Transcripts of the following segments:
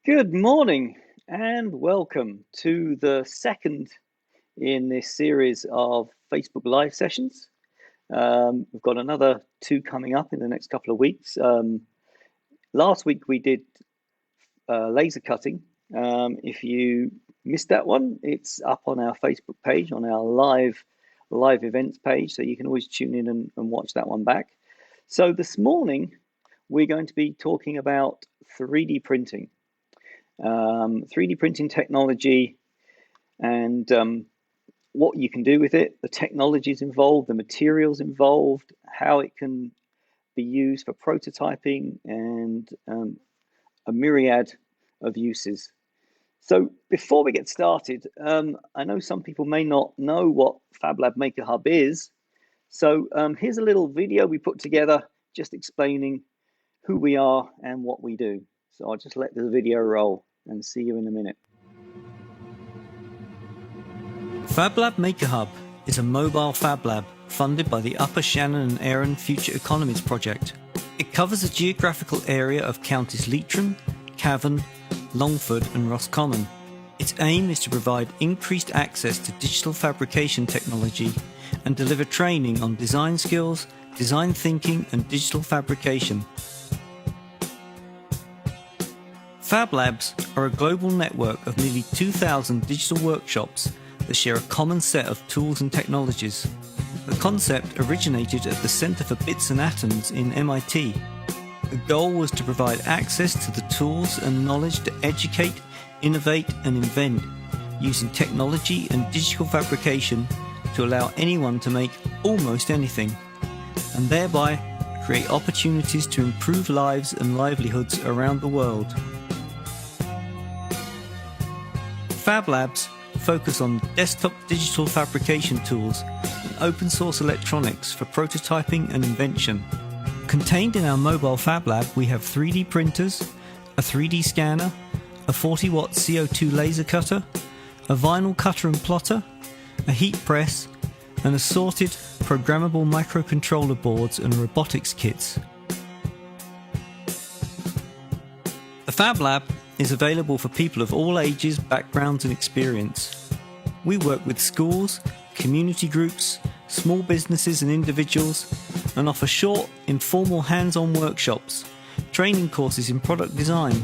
Good morning and welcome to the second in this series of Facebook Live sessions. We've got another two coming up in the next couple of weeks. Last week we did laser cutting. If you missed that one, it's up on our Facebook page, on our live events page, so you can always tune in and watch that one back. So this morning we're going to be talking about 3D printing. 3D printing technology and what you can do with it, the technologies involved, the materials involved, how it can be used for prototyping, and a myriad of uses. So before we get started, I know some people may not know what FabLab Maker Hub is. So here's a little video we put together just explaining who we are and what we do. So I'll just let the video roll and see you in a minute. FabLab Maker Hub is a mobile Fab Lab funded by the Upper Shannon and Arun Future Economies project. It covers a geographical area of counties Leitrim, Cavan, Longford and Roscommon. Its aim is to provide increased access to digital fabrication technology and deliver training on design skills, design thinking and digital fabrication. Fab Labs are a global network of nearly 2,000 digital workshops that share a common set of tools and technologies. The concept originated at the Center for Bits and Atoms in MIT. The goal was to provide access to the tools and knowledge to educate, innovate and invent using technology and digital fabrication to allow anyone to make almost anything, and thereby create opportunities to improve lives and livelihoods around the world. Fab Labs focus on desktop digital fabrication tools and open source electronics for prototyping and invention. Contained in our mobile Fab Lab, we have 3D printers, a 3D scanner, a 40-watt CO2 laser cutter, a vinyl cutter and plotter, a heat press, and assorted programmable microcontroller boards and robotics kits. The Fab Lab is available for people of all ages, backgrounds and experience. We work with schools, community groups, small businesses and individuals, and offer short, informal hands-on workshops, training courses in product design,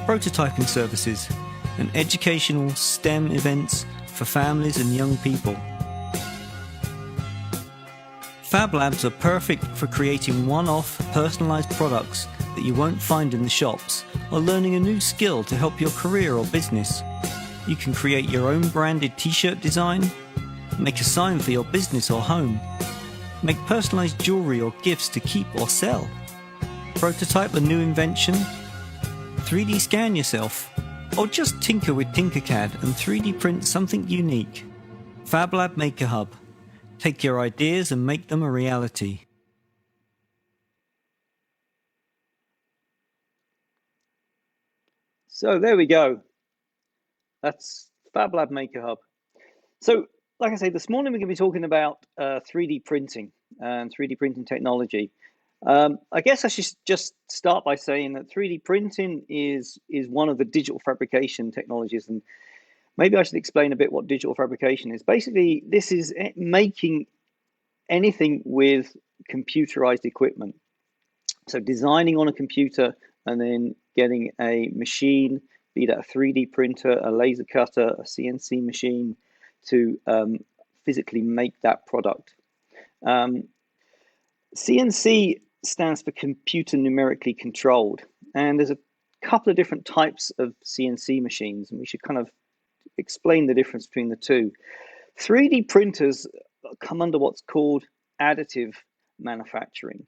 prototyping services, and educational STEM events for families and young people. Fab Labs are perfect for creating one-off, personalised products that you won't find in the shops, or learning a new skill to help your career or business. You can create your own branded t-shirt design, make a sign for your business or home, make personalised jewellery or gifts to keep or sell, prototype a new invention, 3D scan yourself, or just tinker with Tinkercad and 3D print something unique. FabLab Maker Hub. Take your ideas and make them a reality. So there we go. That's FabLab Maker Hub. So like I say, this morning we're going to be talking about 3D printing and 3D printing technology. I guess I should just start by saying that 3D printing is one of the digital fabrication technologies, and maybe I should explain a bit what digital fabrication is. Basically, this is making anything with computerized equipment. So designing on a computer and then getting a machine, be that a 3D printer, a laser cutter, a CNC machine, to physically make that product. CNC stands for computer numerically controlled, and there's a couple of different types of CNC machines, and we should kind of explain the difference between the two. 3D printers come under what's called additive manufacturing,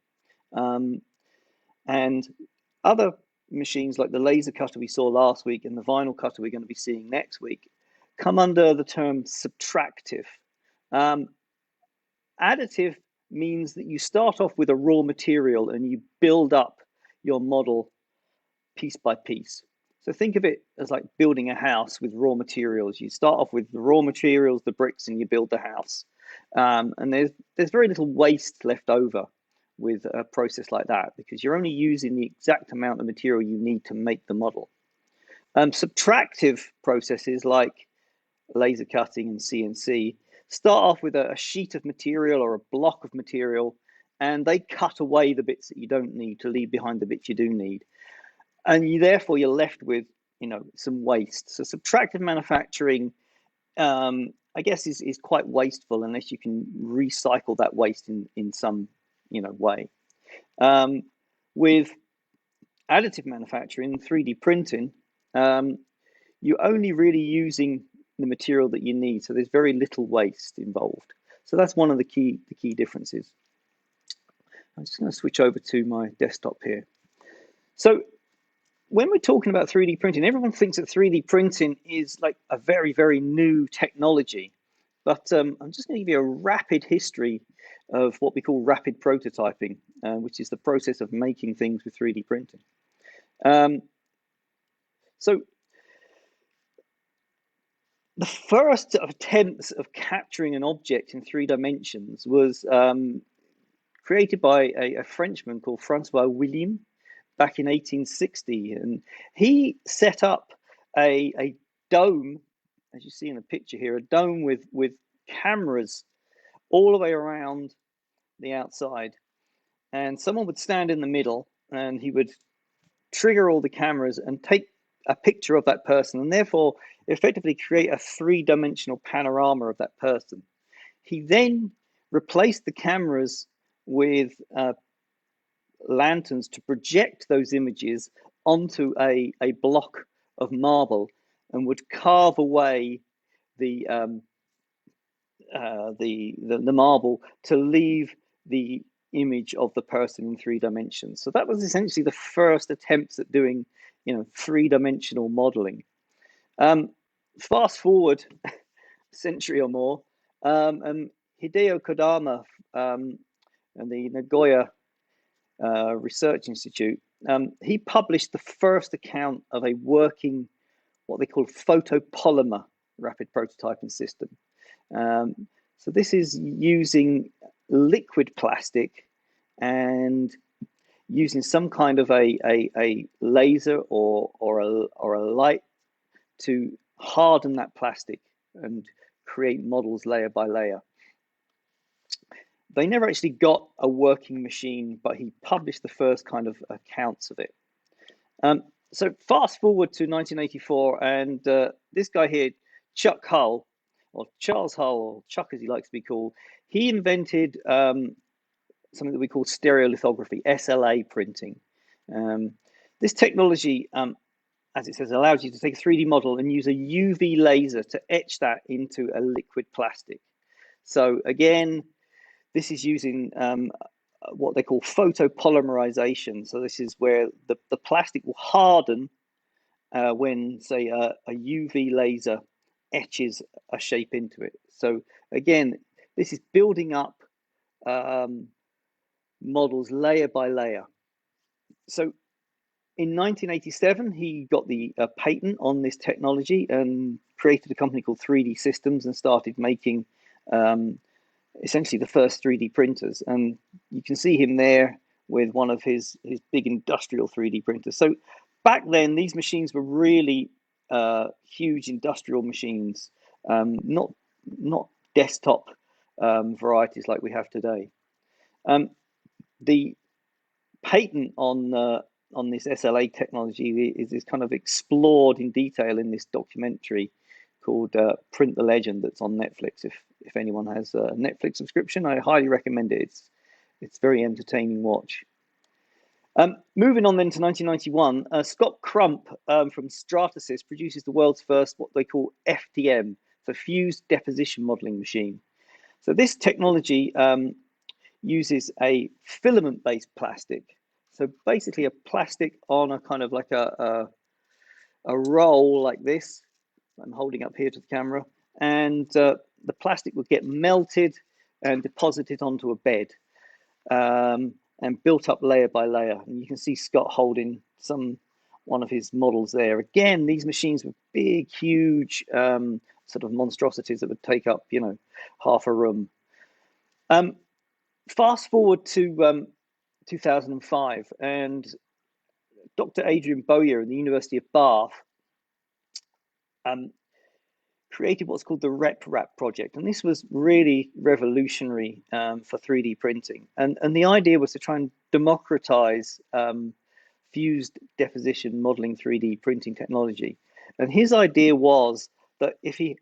and other machines like the laser cutter we saw last week and the vinyl cutter we're going to be seeing next week come under the term subtractive. Additive means that you start off with a raw material and you build up your model piece by piece. So think of it as like building a house with raw materials. You start off with the raw materials, the bricks, and you build the house. And there's very little waste left over with a process like that, because you're only using the exact amount of material you need to make the model. Subtractive processes like laser cutting and CNC start off with a sheet of material or a block of material, and they cut away the bits that you don't need to leave behind the bits you do need. And therefore you're left with, some waste. So subtractive manufacturing, I guess, is quite wasteful unless you can recycle that waste in some, way. With additive manufacturing, 3D printing, you're only really using the material that you need, so there's very little waste involved. So that's one of the key differences. I'm just going to switch over to my desktop here. So when we're talking about 3D printing, everyone thinks that 3D printing is like a very, very new technology. But I'm just going to give you a rapid history of what we call rapid prototyping, which is the process of making things with 3D printing. So the first attempts of capturing an object in 3 dimensions was created by a Frenchman called Francois William back in 1860. And he set up a dome, as you see in the picture here, a dome with cameras all the way around the outside. And someone would stand in the middle and he would trigger all the cameras and take a picture of that person, and therefore effectively create a 3-dimensional panorama of that person. He then replaced the cameras with lanterns to project those images onto a block of marble, and would carve away the marble to leave the image of the person in 3 dimensions. So that was essentially the first attempts at doing, 3-dimensional modeling. Fast forward a century or more, and Hideo Kodama and the Nagoya Research Institute, he published the first account of a working, what they call photopolymer rapid prototyping system. So this is using liquid plastic and using some kind of a laser or a light to harden that plastic and create models layer by layer. They never actually got a working machine, but he published the first kind of accounts of it. So fast forward to 1984, and this guy here, Chuck Hull, or Charles Hull, or Chuck as he likes to be called, he invented something that we call stereolithography, SLA printing. This technology, as it says, allows you to take a 3D model and use a UV laser to etch that into a liquid plastic. So again, this is using what they call photopolymerization. So this is where the plastic will harden when, say, a UV laser etches a shape into it. So again, this is building up models layer by layer. So in 1987, he got the patent on this technology and created a company called 3D Systems and started making essentially the first 3D printers. And you can see him there with one of his big industrial 3D printers. So back then, these machines were really huge industrial machines, not desktop varieties like we have today. The patent on this SLA technology is kind of explored in detail in this documentary called Print the Legend that's on Netflix. If anyone has a Netflix subscription, I highly recommend it. It's very entertaining watch. Moving on then to 1991, Scott Crump from Stratasys produces the world's first what they call FDM, for Fused Deposition Modeling Machine. So this technology uses a filament-based plastic. So basically a plastic on a kind of like a roll like this. I'm holding up here to the camera, and the plastic would get melted and deposited onto a bed and built up layer by layer. And you can see Scott holding one of his models there. Again, these machines were big, huge sort of monstrosities that would take up, half a room. Fast forward to 2005, and Dr. Adrian Bowyer at the University of Bath created what's called the RepRap project, and this was really revolutionary for 3D printing. And the idea was to try and democratize fused deposition modeling 3D printing technology. And his idea was that if he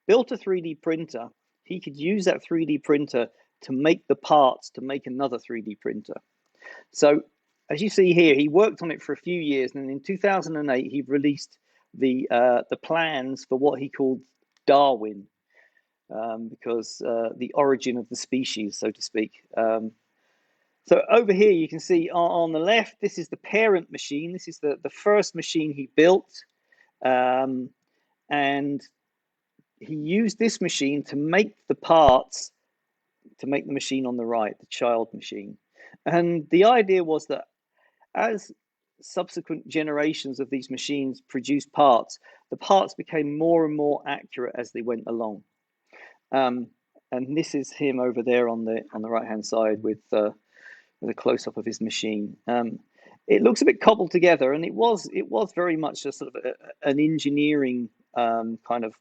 built a 3D printer, he could use that 3D printer to make the parts to make another 3D printer. So as you see here, he worked on it for a few years, and in 2008 he released the plans for what he called Darwin, because the origin of the species, so to speak. So over here you can see on the left, this is the parent machine. This is the first machine he built, and he used this machine to make the parts to make the machine on the right, the child machine. And the idea was that as subsequent generations of these machines produced parts, the parts became more and more accurate as they went along. And this is him over there on the right hand side with a close up of his machine. It looks a bit cobbled together, and it was very much a sort of an engineering kind of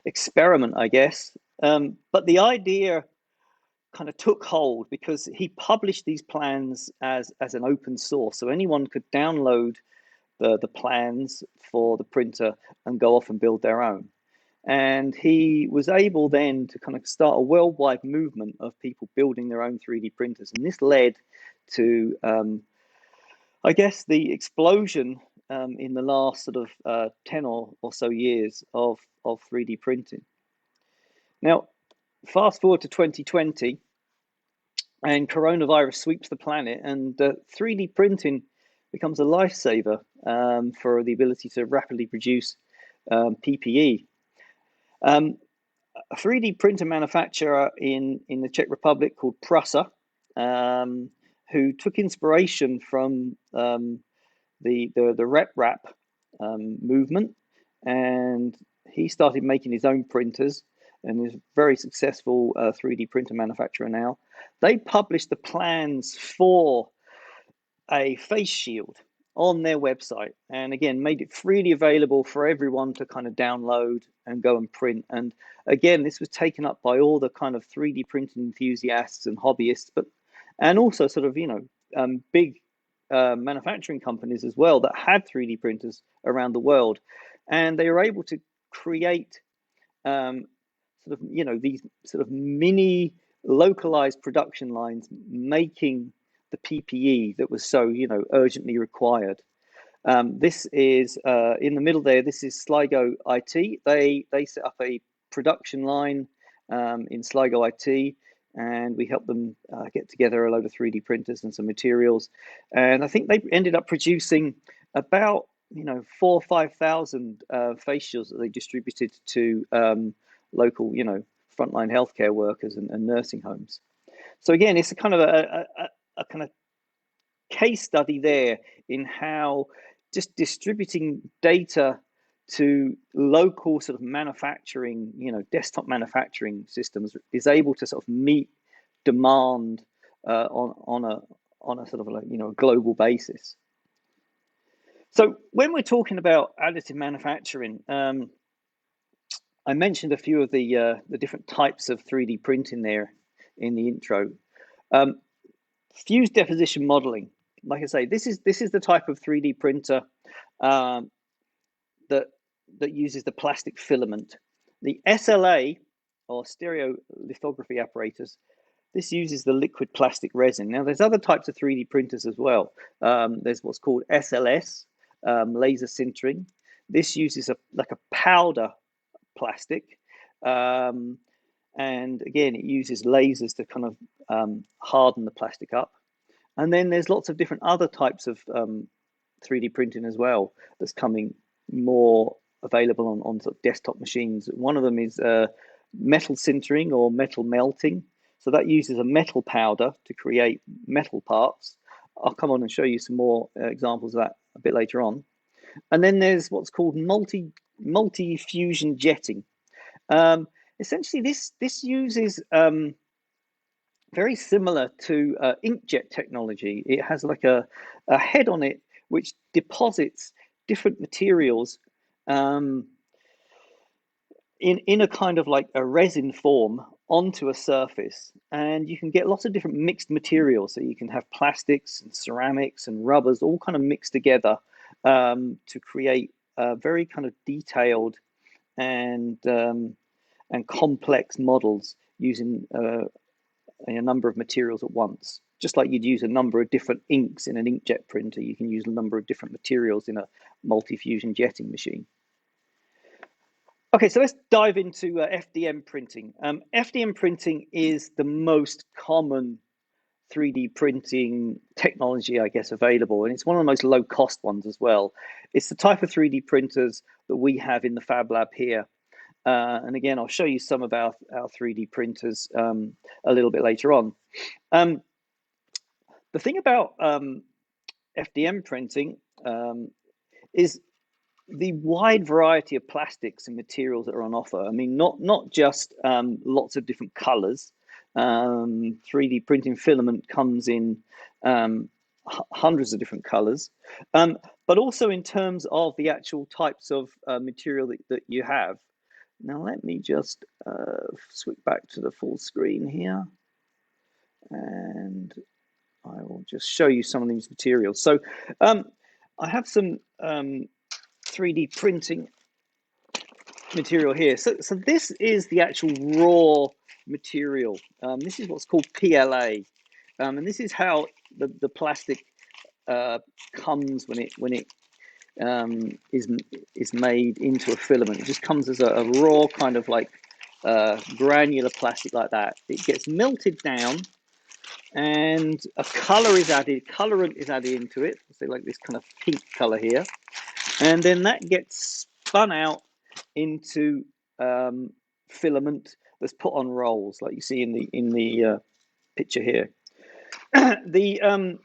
experiment, I guess. But the idea kind of took hold because he published these plans as an open source, so anyone could download the plans for the printer and go off and build their own. And he was able then to kind of start a worldwide movement of people building their own 3D printers, and this led to I guess the explosion in the last sort of 10 or so years of 3D printing. Now, fast forward to 2020, and coronavirus sweeps the planet, and 3D printing becomes a lifesaver for the ability to rapidly produce PPE. A 3D printer manufacturer in the Czech Republic called Prusa, who took inspiration from the RepRap movement, and he started making his own printers, and is a very successful 3D printer manufacturer now. They published the plans for a face shield on their website, and again made it freely available for everyone to kind of download and go and print. And again, this was taken up by all the kind of 3D printing enthusiasts and hobbyists, and also sort of big manufacturing companies as well that had 3D printers around the world, and they were able to create these sort of mini localized production lines making the PPE that was so urgently required. This is in the middle there. This is Sligo IT. They set up a production line in Sligo IT, and we helped them get together a load of 3D printers and some materials. And I think they ended up producing about 4,000 or 5,000 face shields that they distributed to local frontline healthcare workers and nursing homes. So again, it's a kind of a kind of case study there in how just distributing data to local sort of manufacturing, desktop manufacturing systems is able to sort of meet demand on a sort of a global basis. So when we're talking about additive manufacturing, I mentioned a few of the different types of 3D printing there in the intro. Fused deposition modeling, like I say, this is the type of 3D printer that uses the plastic filament. The SLA, or stereolithography apparatus, this uses the liquid plastic resin. Now, there's other types of 3D printers as well. There's what's called SLS, laser sintering. This uses a powder plastic, and again, it uses lasers to kind of harden the plastic up. And then there's lots of different other types of 3D printing as well that's coming more available on sort of desktop machines. One of them is metal sintering or metal melting. So that uses a metal powder to create metal parts. I'll come on and show you some more examples of that a bit later on. And then there's what's called multi-fusion jetting. Essentially, this uses very similar to inkjet technology. It has like a head on it which deposits different materials um, in a kind of like a resin form onto a surface, and you can get lots of different mixed materials. So you can have plastics and ceramics and rubbers all kind of mixed together to create very kind of detailed and complex models using a number of materials at once. Just like you'd use a number of different inks in an inkjet printer, you can use a number of different materials in a multi-fusion jetting machine. Okay, so let's dive into FDM printing. FDM printing is the most common 3D printing technology, I guess, available, and it's one of the most low-cost ones as well. It's the type of 3D printers that we have in the Fab Lab here. And again, I'll show you some of our 3D printers a little bit later on. The thing about FDM printing is the wide variety of plastics and materials that are on offer. I mean, not just lots of different colors. 3D printing filament comes in hundreds of different colors, but also in terms of the actual types of material that you have. Now, let me just switch back to the full screen here, and I will just show you some of these materials. So I have some 3D printing material here. So this is the actual raw material. This is what's called PLA, and this is how the plastic comes when it is made into a filament. It just comes as a raw kind of like granular plastic like that. It gets melted down, and a color is added. Colorant is added into it. So like this kind of pink color here, and then that gets spun out into filament that's put on rolls, like you see in the picture here. The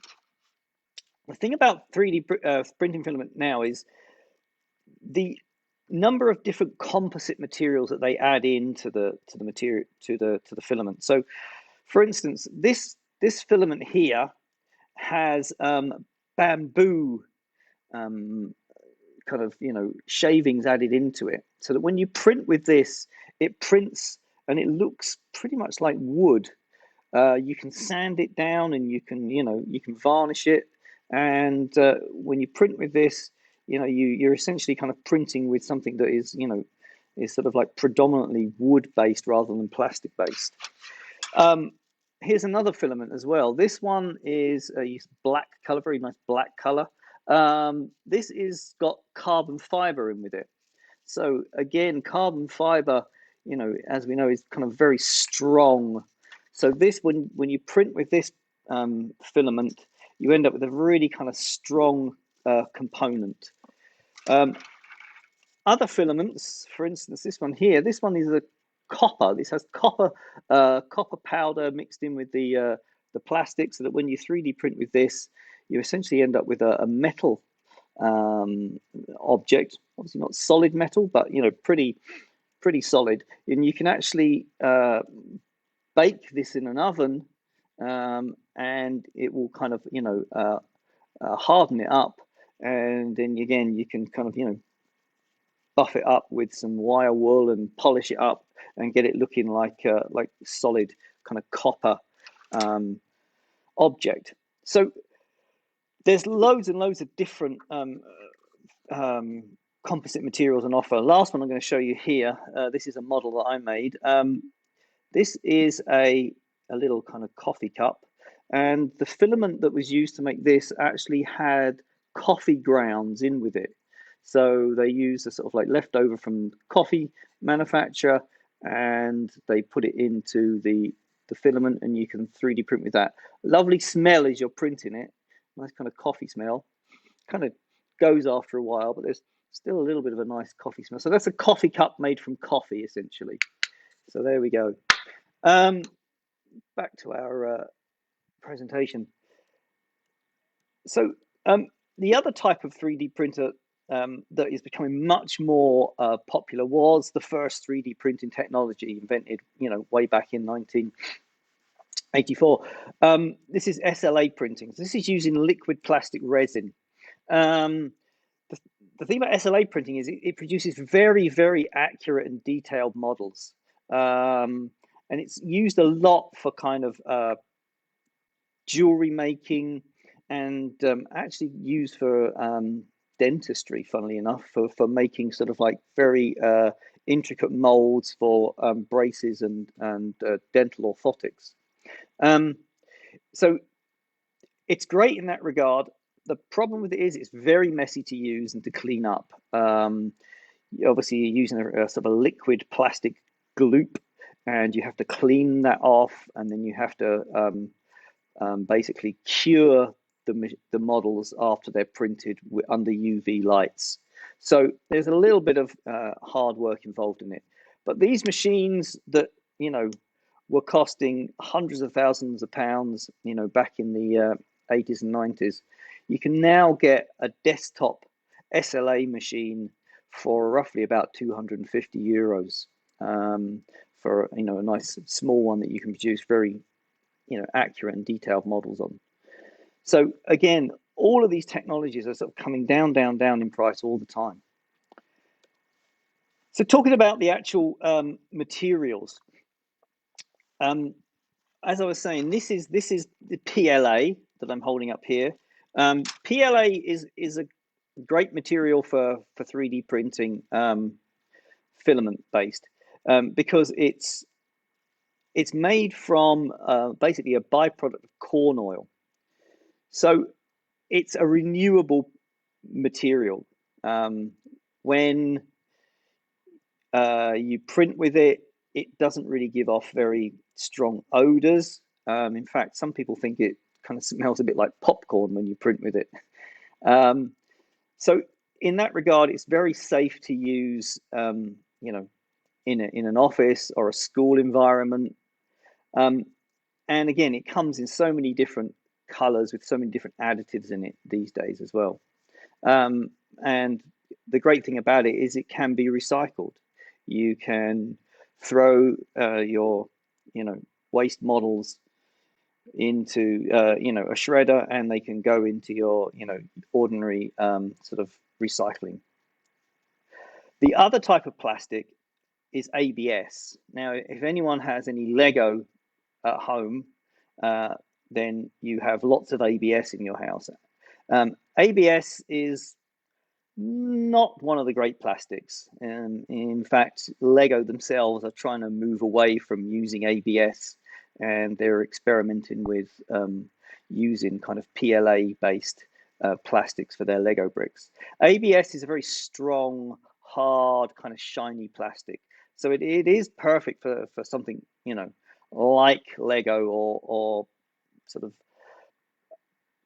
thing about 3D printing filament now is the number of different composite materials that they add into the material to the filament. So, for instance, this filament here has bamboo kind of shavings added into it, so that when you print with this, it prints and it looks pretty much like wood. You can sand it down, and you can varnish it, and when you print with this, you're essentially kind of printing with something that is sort of like predominantly wood based rather than plastic based. Here's another filament as well. This one is a black color, very nice black color. This is got carbon fiber in with it. So again, carbon fiber, as we know, is kind of very strong. So this, when you print with this filament, you end up with a really kind of strong component. Other filaments, for instance, this one here, this one is a copper. This has copper powder mixed in with the plastic, so that when you 3D print with this, you essentially end up with a metal object. Obviously not solid metal, but pretty solid. And you can actually bake this in an oven, and it will kind of harden it up, and then again you can kind of buff it up with some wire wool and polish it up and get it looking like solid kind of copper object. So there's loads and loads of different composite materials on offer. Last one I'm going to show you here. This is a model that I made. This is a little kind of coffee cup, and the filament that was used to make this actually had coffee grounds in with it. So they use a sort of like leftover from coffee manufacture, and they put it into the filament, and you can 3D print with that. Lovely smell as you're printing it. Nice kind of coffee smell. Kind of goes after a while, but there's still a little bit of a nice coffee smell. So that's a coffee cup made from coffee, essentially. So there we go. Back to our presentation. So the other type of 3D printer that is becoming much more popular was the first 3D printing technology invented, way back in 1984. This is SLA printing. So this is using liquid plastic resin. the thing about SLA printing is it produces very, very accurate and detailed models. And it's used a lot for kind of jewelry making, and actually used for dentistry, funnily enough, for making sort of like very intricate molds for braces and dental orthotics. So it's great in that regard. The problem with it is it's very messy to use and to clean up. Obviously, you're using a sort of a liquid plastic gloop, and you have to clean that off, and then you have to basically cure the models after they're printed under UV lights. So there's a little bit of hard work involved in it. But these machines that, were costing hundreds of thousands of pounds, back in the 80s and 90s, you can now get a desktop SLA machine for roughly about 250 euros, for a nice small one that you can produce very accurate and detailed models on. So again, all of these technologies are sort of coming down in price all the time. So talking about the actual materials, as I was saying, this is the PLA that I'm holding up here. PLA is a great material for 3D printing, filament based, because it's made from basically a byproduct of corn oil. So it's a renewable material. When you print with it, it doesn't really give off very strong odors. In fact, some people think it kind of smells a bit like popcorn when you print with it. So in that regard, it's very safe to use, in an office or a school environment. And again, it comes in so many different colors with so many different additives in it these days as well. And the great thing about it is it can be recycled. You can throw your waste models into a shredder, and they can go into your ordinary sort of recycling. The other type of plastic is ABS. Now, if anyone has any Lego at home, then you have lots of ABS in your house. ABS is not one of the great plastics. In fact, Lego themselves are trying to move away from using ABS, and they're experimenting with using kind of PLA-based plastics for their Lego bricks. ABS is a very strong, hard, kind of shiny plastic. So it is perfect for something, like Lego or sort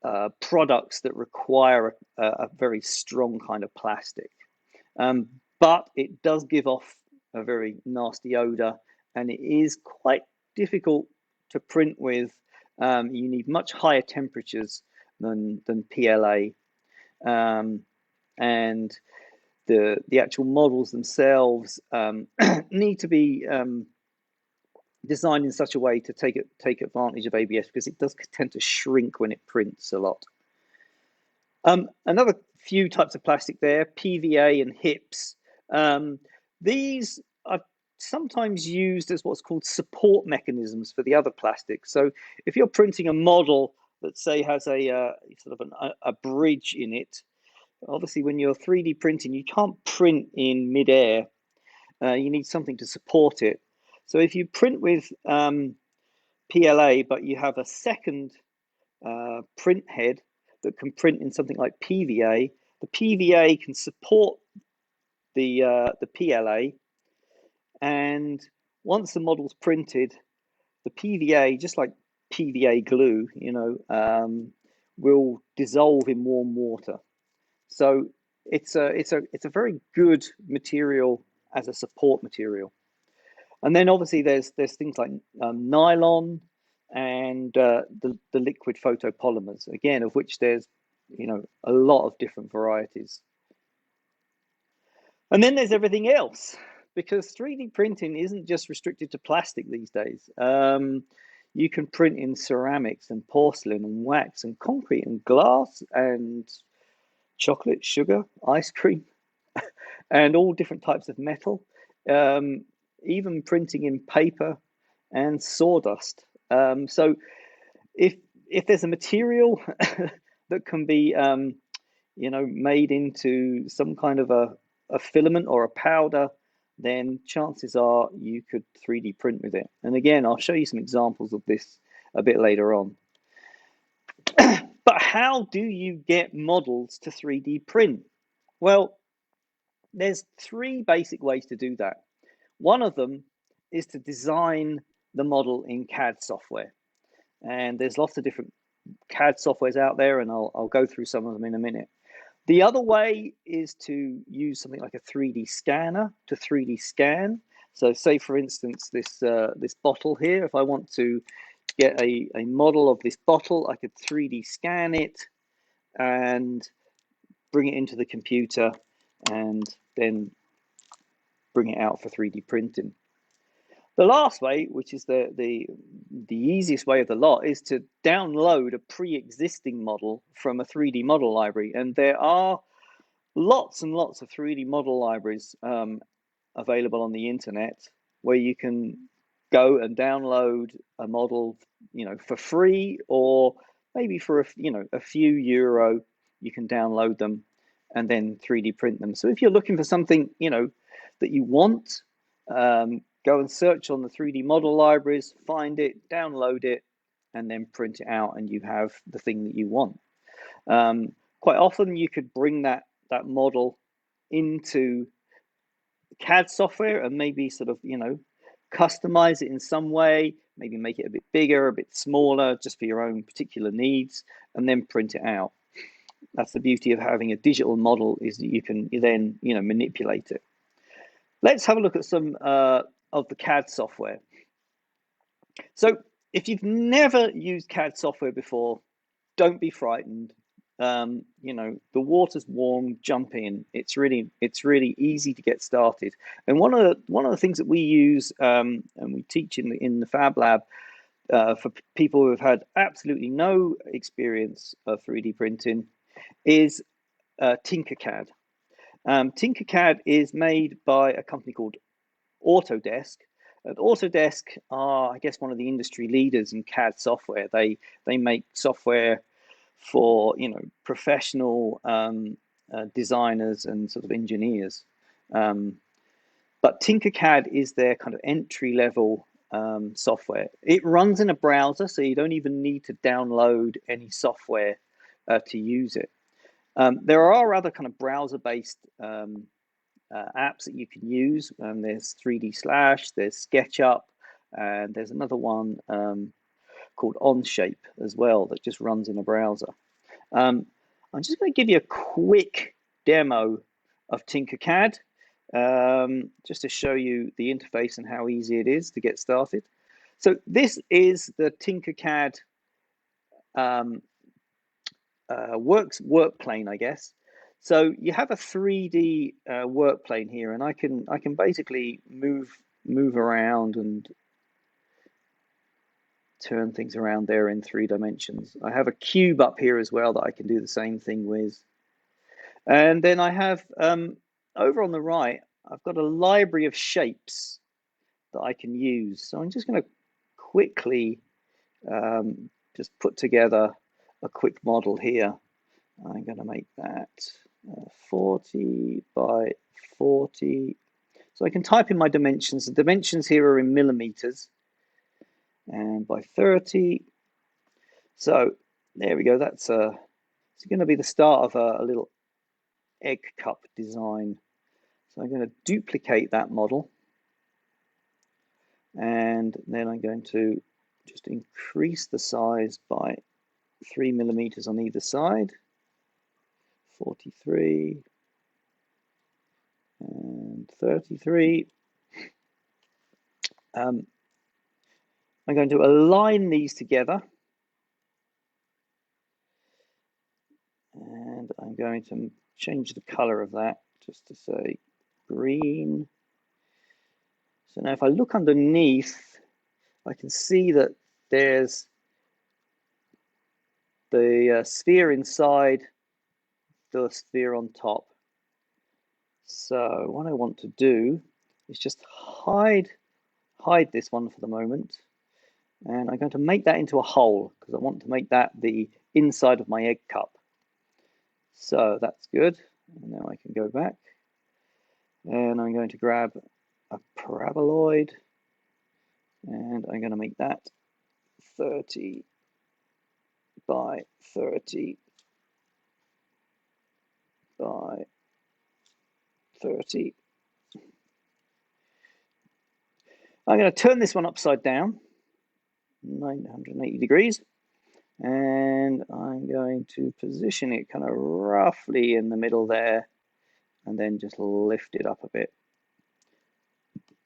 of products that require a very strong kind of plastic. But it does give off a very nasty odor, and it is quite difficult to print with. You need much higher temperatures than PLA, and the actual models themselves need to be designed in such a way to take advantage of ABS, because it does tend to shrink when it prints a lot. Another few types of plastic there, PVA and HIPS. These are sometimes used as what's called support mechanisms for the other plastics. So if you're printing a model that, say, has a sort of a bridge in it, obviously when you're 3D printing, you can't print in midair. You need something to support it. So if you print with PLA, but you have a second print head that can print in something like PVA, the PVA can support the PLA, and once the model's printed, the PVA, just like PVA glue, will dissolve in warm water. So it's a very good material as a support material. And then obviously there's things like nylon and the liquid photopolymers, again, of which there's a lot of different varieties. And then there's everything else, because 3D printing isn't just restricted to plastic these days. You can print in ceramics and porcelain and wax and concrete and glass and chocolate, sugar, ice cream, and all different types of metal, um, even printing in paper and sawdust. So if if there's a material that can be made into some kind of a filament or a powder, then chances are you could 3D print with it. And again, I'll show you some examples of this a bit later on. But how do you get models to 3D print? Well, there's three basic ways to do that. One of them is to design the model in CAD software. And there's lots of different CAD softwares out there, and I'll go through some of them in a minute. The other way is to use something like a 3D scanner to 3D scan. So say, for instance, this bottle here, if I want to get a model of this bottle, I could 3D scan it and bring it into the computer and then bring it out for 3D printing. The last way, which is the easiest way of the lot, is to download a pre-existing model from a 3D model library. And there are lots and lots of 3D model libraries available on the internet where you can go and download a model, for free, or maybe for a few euro, you can download them and then 3D print them. So if you're looking for something, that you want, go and search on the 3D model libraries, find it, download it, and then print it out, and you have the thing that you want. Quite often you could bring that model into CAD software and maybe sort of, customize it in some way, maybe make it a bit bigger, a bit smaller, just for your own particular needs, and then print it out. That's the beauty of having a digital model, is that you can then, manipulate it. Let's have a look at some of the CAD software. So if you've never used CAD software before, don't be frightened. The water's warm, jump in. It's really easy to get started. And one of the things that we use and we teach in the Fab Lab for people who have had absolutely no experience of 3D printing is Tinkercad. Tinkercad is made by a company called Autodesk. And Autodesk are, I guess, one of the industry leaders in CAD software. They make software for professional designers and sort of engineers. But Tinkercad is their kind of entry level software. It runs in a browser, so you don't even need to download any software to use it. There are other kind of browser-based apps that you can use. There's 3D Slash, there's SketchUp, and there's another one called Onshape as well that just runs in a browser. I'm just going to give you a quick demo of Tinkercad just to show you the interface and how easy it is to get started. So this is the Tinkercad work plane, I guess. So you have a 3D work plane here, and I can basically move around and turn things around there in 3 dimensions. I have a cube up here as well that I can do the same thing with. And then I have over on the right, I've got a library of shapes that I can use. So I'm just going to quickly just put together a quick model here. I'm going to make that 40 by 40. So I can type in my dimensions. The dimensions here are in millimeters, and by 30. So there we go. That's it's going to be the start of a little egg cup design. So I'm going to duplicate that model, and then I'm going to just increase the size by 3 millimeters on either side. 43 and 33. I'm going to align these together, and I'm going to change the color of that just to say green. So now if I look underneath, I can see that there's the sphere inside the sphere on top. So what I want to do is just hide this one for the moment. And I'm going to make that into a hole because I want to make that the inside of my egg cup. So that's good. And now I can go back. And I'm going to grab a paraboloid. And I'm going to make that 30 by 30 by 30. I'm going to turn this one upside down, 980 degrees, and I'm going to position it kind of roughly in the middle there, and then just lift it up a bit.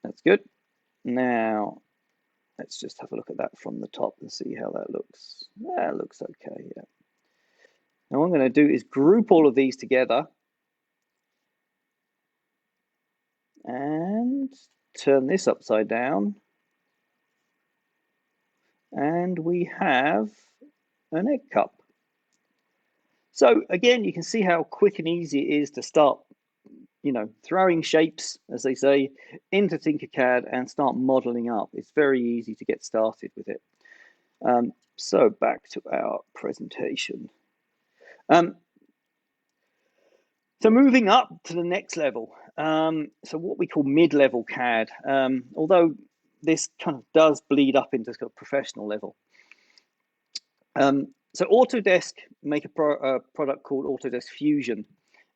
That's good. Now, let's just have a look at that from the top and see how that looks. That looks okay, yeah. Now what I'm going to do is group all of these together and turn this upside down, and we have an egg cup. So again, you can see how quick and easy it is to start, throwing shapes, as they say, into Tinkercad and start modeling up. It's very easy to get started with it. So back to our presentation. So moving up to the next level, so what we call mid-level CAD, although this kind of does bleed up into kind of professional level. So Autodesk make a product called Autodesk Fusion,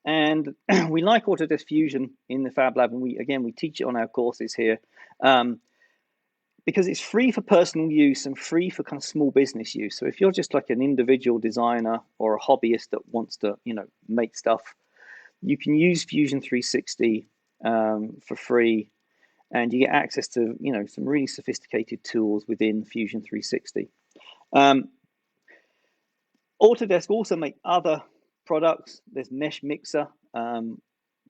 and we like Autodesk Fusion in the Fab Lab, and we teach it on our courses here, because it's free for personal use and free for kind of small business use. So if you're just like an individual designer or a hobbyist that wants to, make stuff, you can use Fusion 360 for free, and you get access to, some really sophisticated tools within Fusion 360. Autodesk also make other products. There's Mesh Mixer,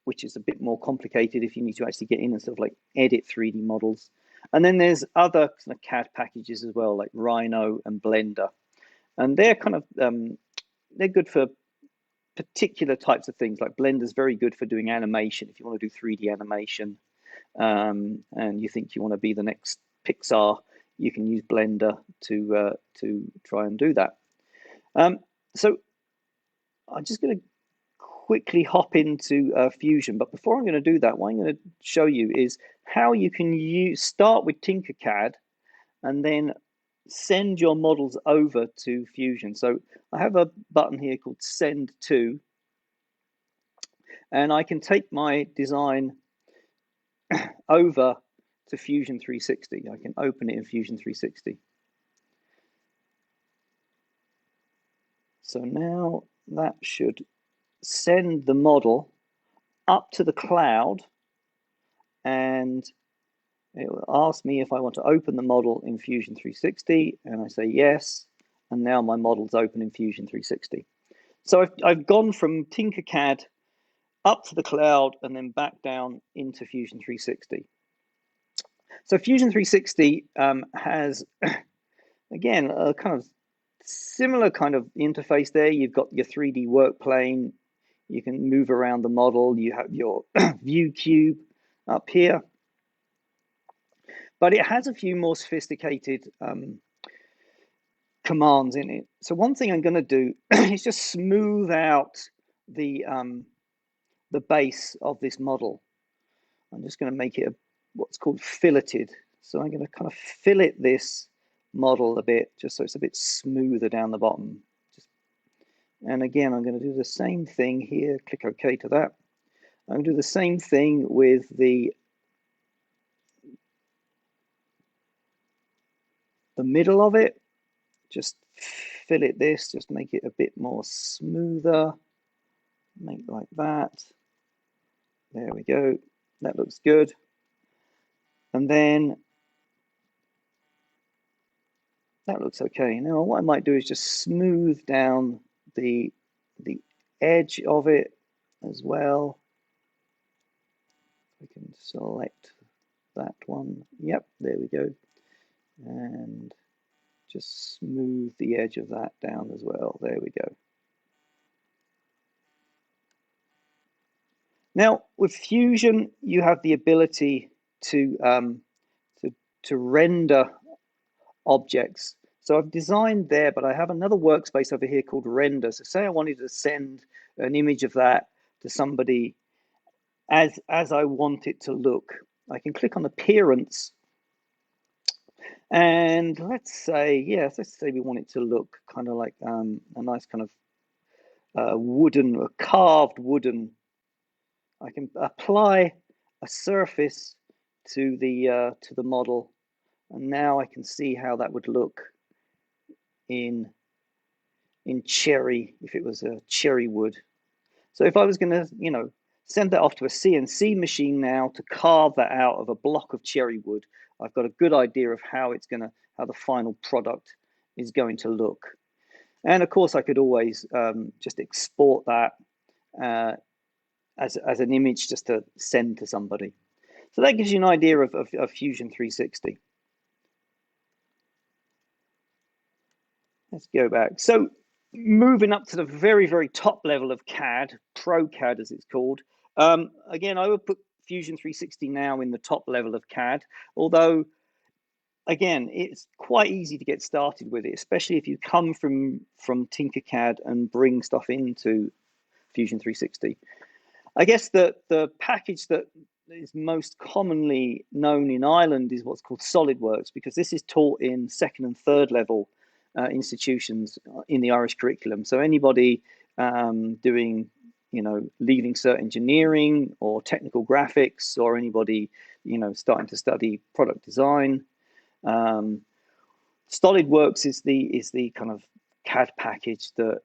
which is a bit more complicated if you need to actually get in and sort of like edit 3D models. And then there's other kind of CAD packages as well, like Rhino and Blender. And they're kind of, they're good for particular types of things. Like Blender's very good for doing animation. If you want to do 3D animation, and you think you want to be the next Pixar, you can use Blender to try and do that. So I'm just going to quickly hop into Fusion, but before I'm going to do that, what I'm going to show you is how you can start with Tinkercad and then send your models over to Fusion. So I have a button here called Send To, and I can take my design over to Fusion 360. I can open it in Fusion 360. So now that should send the model up to the cloud, and it will ask me if I want to open the model in Fusion 360, and I say yes, and now my model's open in Fusion 360. So I've gone from Tinkercad up to the cloud and then back down into Fusion 360. So Fusion 360 has, again, a kind of similar kind of interface there. You've got your 3D work plane. You can move around the model. You have your view cube up here. But it has a few more sophisticated commands in it. So one thing I'm going to do is just smooth out the base of this model. I'm just going to make it what's called filleted. So I'm going to kind of fillet this model a bit, just so it's a bit smoother down the bottom. And again, I'm going to do the same thing here. Click OK to that. I'm going to do the same thing with the middle of it. Just fillet this, just make it a bit more smoother. Make it like that. There we go. That looks good. And then that looks okay. Now what I might do is just smooth down the edge of it as well. I can select that one. Yep, there we go. And just smooth the edge of that down as well. There we go. Now, with Fusion, you have the ability to render objects. So I've designed there, but I have another workspace over here called Render. So say I wanted to send an image of that to somebody as I want it to look. I can click on Appearance, and let's say we want it to look kind of like a nice kind of carved wooden. I can apply a surface to the model, and now I can see how that would look in cherry, if it was a cherry wood. So if I was going to, send that off to a CNC machine now to carve that out of a block of cherry wood, I've got a good idea of how the final product is going to look. And of course, I could always just export that as an image just to send to somebody. So that gives you an idea of Fusion 360. Let's go back. So moving up to the very, very top level of CAD, Pro CAD as it's called. Again, I would put Fusion 360 now in the top level of CAD, although, again, it's quite easy to get started with it, especially if you come from Tinkercad and bring stuff into Fusion 360. I guess the package that is most commonly known in Ireland is what's called SolidWorks, because this is taught in second and third level institutions in the Irish curriculum. So anybody doing, leaving cert engineering or technical graphics, or anybody, starting to study product design, SolidWorks is the kind of CAD package that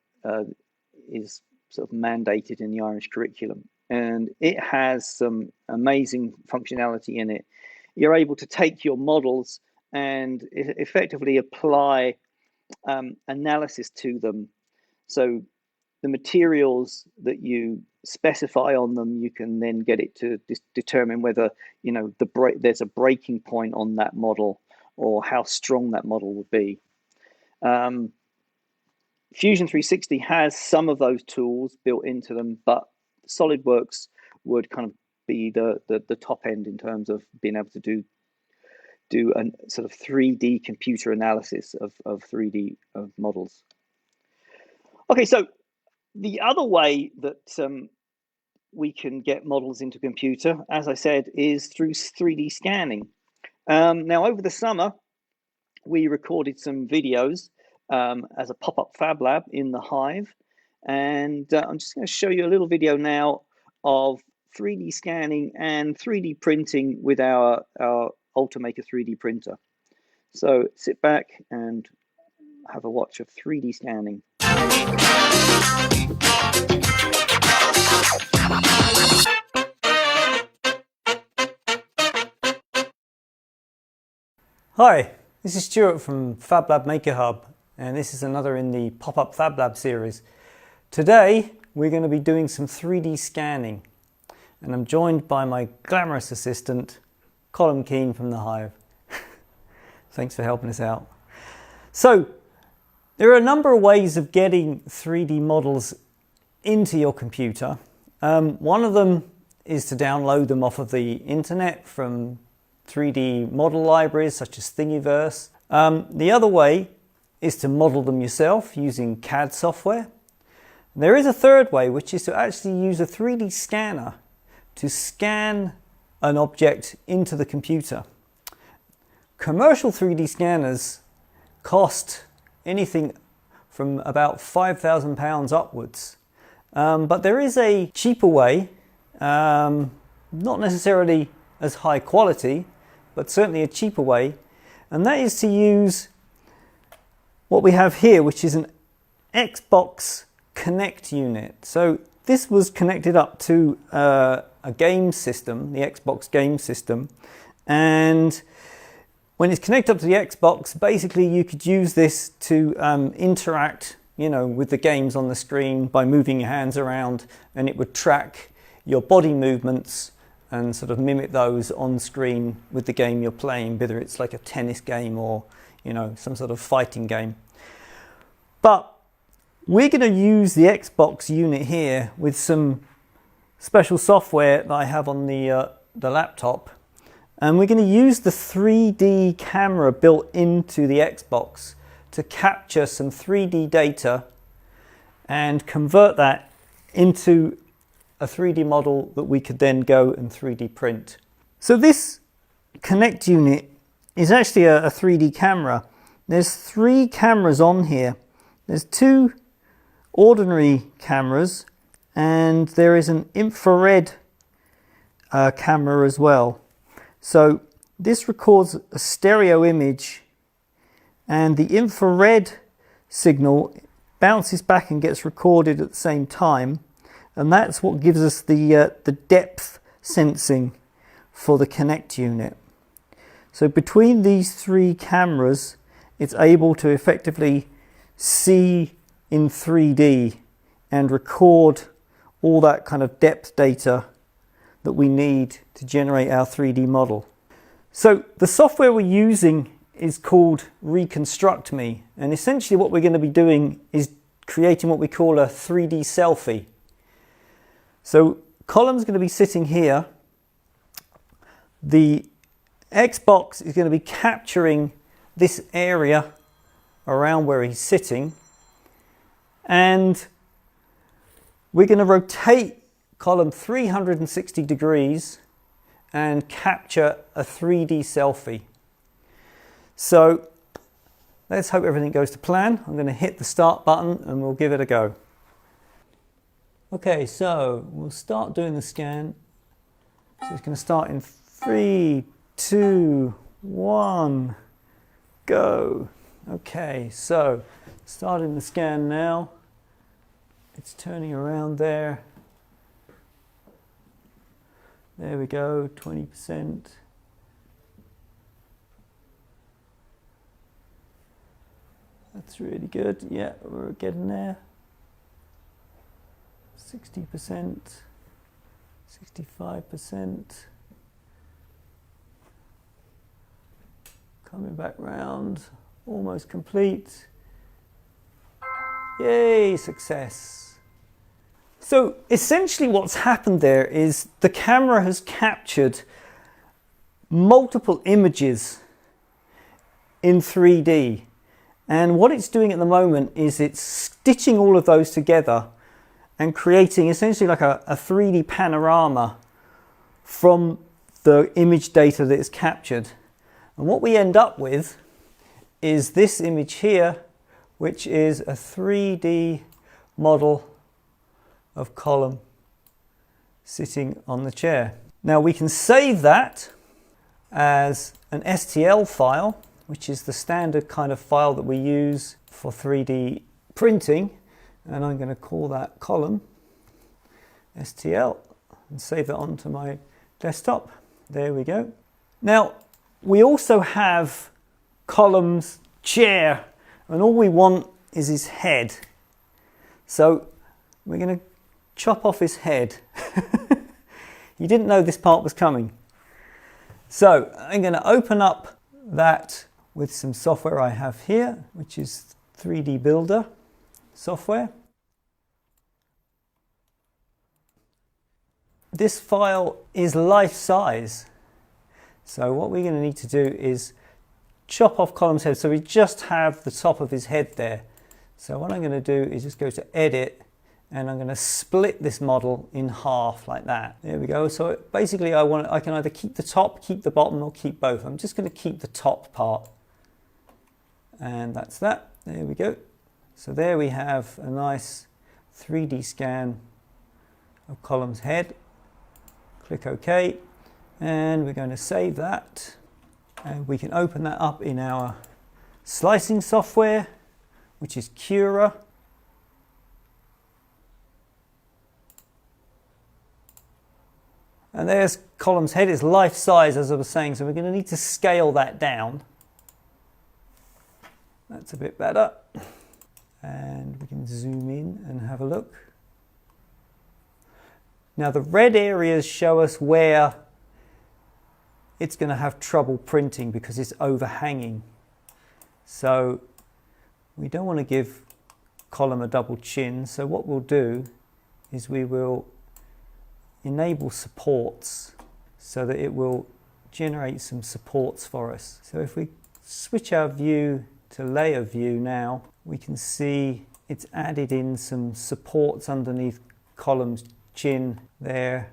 is sort of mandated in the Irish curriculum, and it has some amazing functionality in it. You're able to take your models and effectively apply analysis to them. So the materials that you specify on them, you can then get it to determine whether there's a breaking point on that model, or how strong that model would be. Fusion 360 has some of those tools built into them, but SolidWorks would kind of be the top end in terms of being able to do a sort of 3D computer analysis of 3D models. Okay, so the other way that we can get models into computer, as I said, is through 3D scanning. Now, over the summer, we recorded some videos as a pop-up Fab Lab in the Hive, and I'm just going to show you a little video now of 3D scanning and 3D printing with our Ultimaker 3D printer. So sit back and have a watch of 3D scanning. Hi, this is Stuart from Fab Lab Maker Hub, and this is another in the Pop-Up Fab Lab series. Today we're going to be doing some 3D scanning, and I'm joined by my glamorous assistant, Colin Keane from the Hive. Thanks for helping us out. So, there are a number of ways of getting 3D models into your computer. One of them is to download them off of the internet from 3D model libraries such as Thingiverse. The other way is to model them yourself using CAD software. There is a third way, which is to actually use a 3D scanner to scan an object into the computer. Commercial 3D scanners cost anything from about £5,000 upwards. But there is a cheaper way, not necessarily as high quality, but certainly a cheaper way, and that is to use what we have here, which is an Xbox Connect unit. So this was connected up to a game system, the Xbox game system, and when it's connected up to the Xbox, basically you could use this to interact, with the games on the screen by moving your hands around, and it would track your body movements and sort of mimic those on screen with the game you're playing, whether it's like a tennis game or, some sort of fighting game. But we're going to use the Xbox unit here with some special software that I have on the laptop, and we're going to use the 3D camera built into the Xbox to capture some 3D data and convert that into a 3D model that we could then go and 3D print. So this Connect unit is actually a 3D camera. There's 3 cameras on here. There's 2 ordinary cameras, and there is an infrared camera as well. So this records a stereo image, and the infrared signal bounces back and gets recorded at the same time, and that's what gives us the depth sensing for the Connect unit. So between these 3 cameras, it's able to effectively see in 3D and record all that kind of depth data that we need to generate our 3D model. So the software we're using is called Reconstruct Me, and essentially what we're going to be doing is creating what we call a 3D selfie. So Colum's going to be sitting here. The Xbox is going to be capturing this area around where he's sitting, and we're going to rotate Colum 360 degrees and capture a 3D selfie. So let's hope everything goes to plan. I'm going to hit the start button and we'll give it a go. Okay, so we'll start doing the scan. So it's going to start in 3, 2, 1, go. Okay, so starting the scan now. It's turning around there. There we go, 20%. That's really good. Yeah, we're getting there. 60%, 65%. Coming back round, almost complete. Yay, success. So essentially what's happened there is the camera has captured multiple images in 3D. And what it's doing at the moment is it's stitching all of those together and creating essentially like a 3D panorama from the image data that is captured. And what we end up with is this image here, which is a 3D model of Colum sitting on the chair. Now we can save that as an STL file, which is the standard kind of file that we use for 3D printing, and I'm going to call that Colum STL and save that onto my desktop. There we go. Now we also have Colum's chair, and all we want is his head. So we're going to chop off his head. You didn't know this part was coming. So I'm going to open up that with some software I have here, which is 3D Builder software. This file is life size. So what we're going to need to do is chop off Colum's head. So we just have the top of his head there. So what I'm going to do is just go to Edit, and I'm going to split this model in half like that. There we go. So basically I can either keep the top, keep the bottom, or keep both. I'm just going to keep the top part. And that's that. There we go. So there we have a nice 3D scan of Colum's head. Click OK. And we're going to save that. And we can open that up in our slicing software, which is Cura. And there's Colum's head. It's life size, as I was saying, so we're going to need to scale that down. That's a bit better. And we can zoom in and have a look. Now the red areas show us where it's going to have trouble printing because it's overhanging. So we don't want to give Colum a double chin. So what we'll do is we will enable supports so that it will generate some supports for us. So if we switch our view to layer view now, we can see it's added in some supports underneath columns chin there.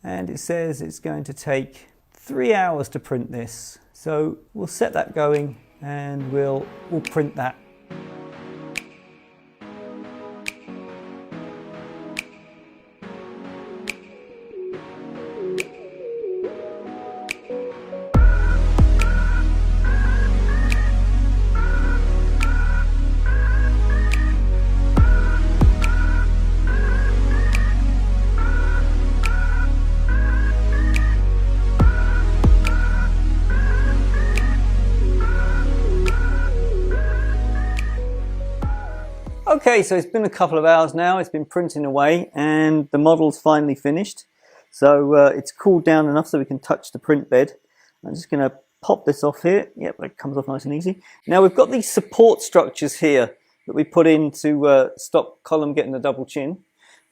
And it says it's going to take 3 hours to print this. So we'll set that going and we'll print that. Okay, so it's been a couple of hours now, it's been printing away and the model's finally finished. So it's cooled down enough so we can touch the print bed. I'm just going to pop this off here. Yep, it comes off nice and easy. Now we've got these support structures here that we put in to stop Colm getting a double chin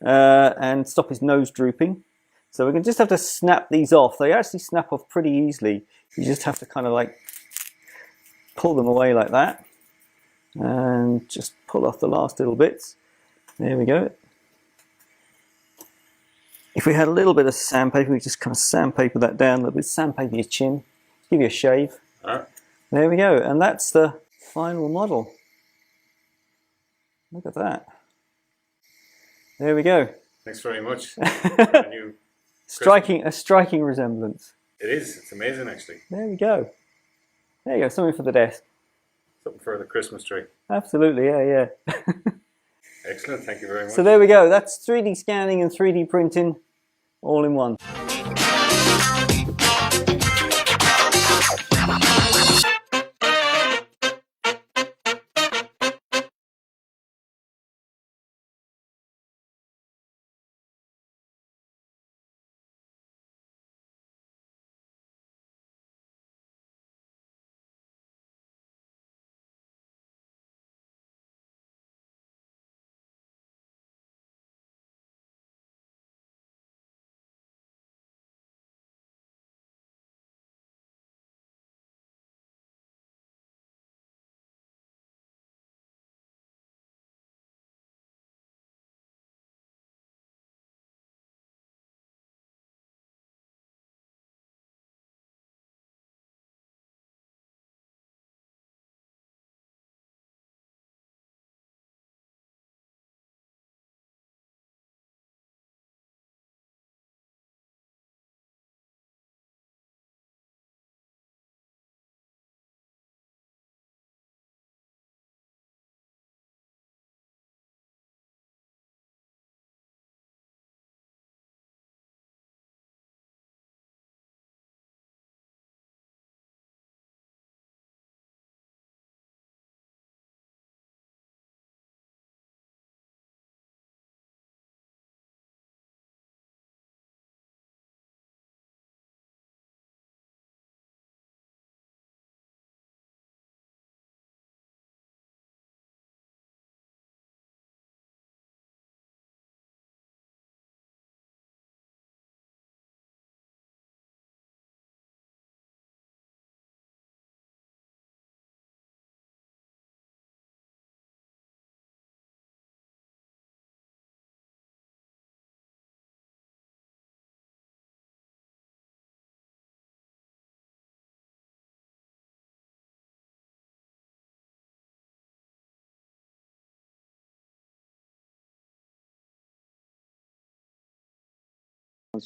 and stop his nose drooping. So we're going to just have to snap these off. They actually snap off pretty easily. You just have to kind of like pull them away like that. And just pull off the last little bits. There we go. If we had a little bit of sandpaper, we just kind of sandpaper that down a little bit, sandpaper your chin, give you a shave. There we go, and that's the final model. Look at that. There we go. Thanks very much. A striking resemblance. It is. It's amazing, actually. There we go. There you go. Something for the desk. Something for the Christmas tree. Absolutely. Yeah. Excellent. Thank you very much. So there we go. That's 3D scanning and 3D printing all in one.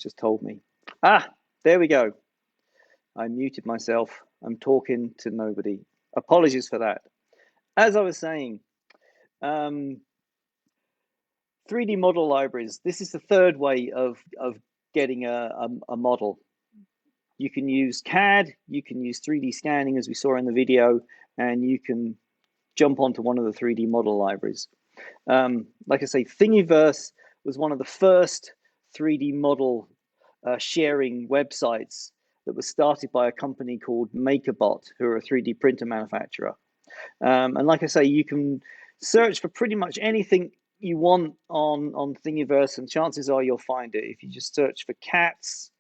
Just told me. There we go. I muted myself. I'm talking to nobody. Apologies for that. As I was saying, 3D model libraries. This is the third way of getting a model. You can use CAD, you can use 3D scanning as we saw in the video, and you can jump onto one of the 3D model libraries. Like I say, Thingiverse was one of the first 3D model sharing websites that was started by a company called MakerBot, who are a 3D printer manufacturer. And like I say, you can search for pretty much anything you want on Thingiverse, and chances are you'll find it. If you just search for cats,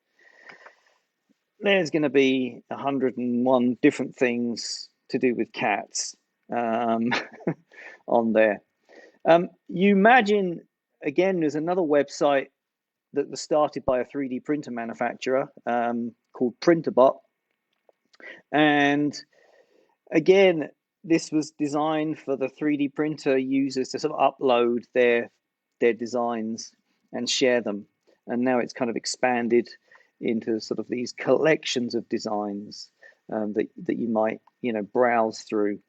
there's going to be 101 different things to do with cats on there. You imagine, again, there's another website that was started by a 3D printer manufacturer called Printerbot. And again, this was designed for the 3D printer users to sort of upload their designs and share them. And now it's kind of expanded into sort of these collections of designs that you might, browse through,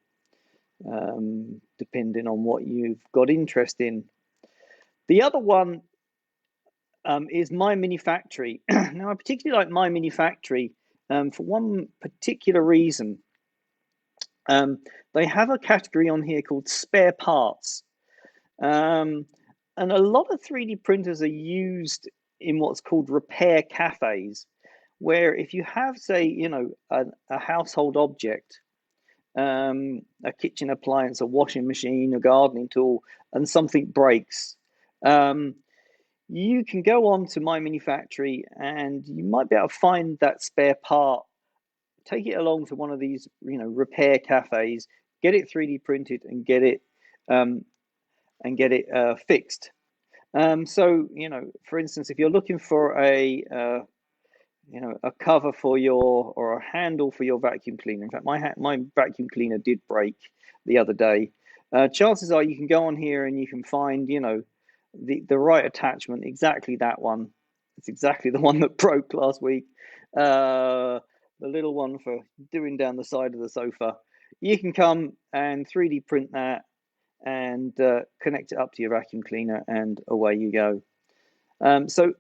depending on what you've got interest in. The other one is My Mini Factory. Now, I particularly like My Mini Factory for one particular reason. They have a category on here called spare parts. And a lot of 3D printers are used in what's called repair cafes, where if you have, say, a household object, a kitchen appliance, a washing machine, a gardening tool, and something breaks, you can go on to My Mini Factory and you might be able to find that spare part, take it along to one of these, repair cafes, get it 3D printed and get it fixed. So, for instance, if you're looking for a cover for or a handle for your vacuum cleaner. In fact, my vacuum cleaner did break the other day. Chances are you can go on here and you can find, the right attachment, exactly that one. It's exactly the one that broke last week. The little one for doing down the side of the sofa. You can come and 3D print that and connect it up to your vacuum cleaner, and away you go. So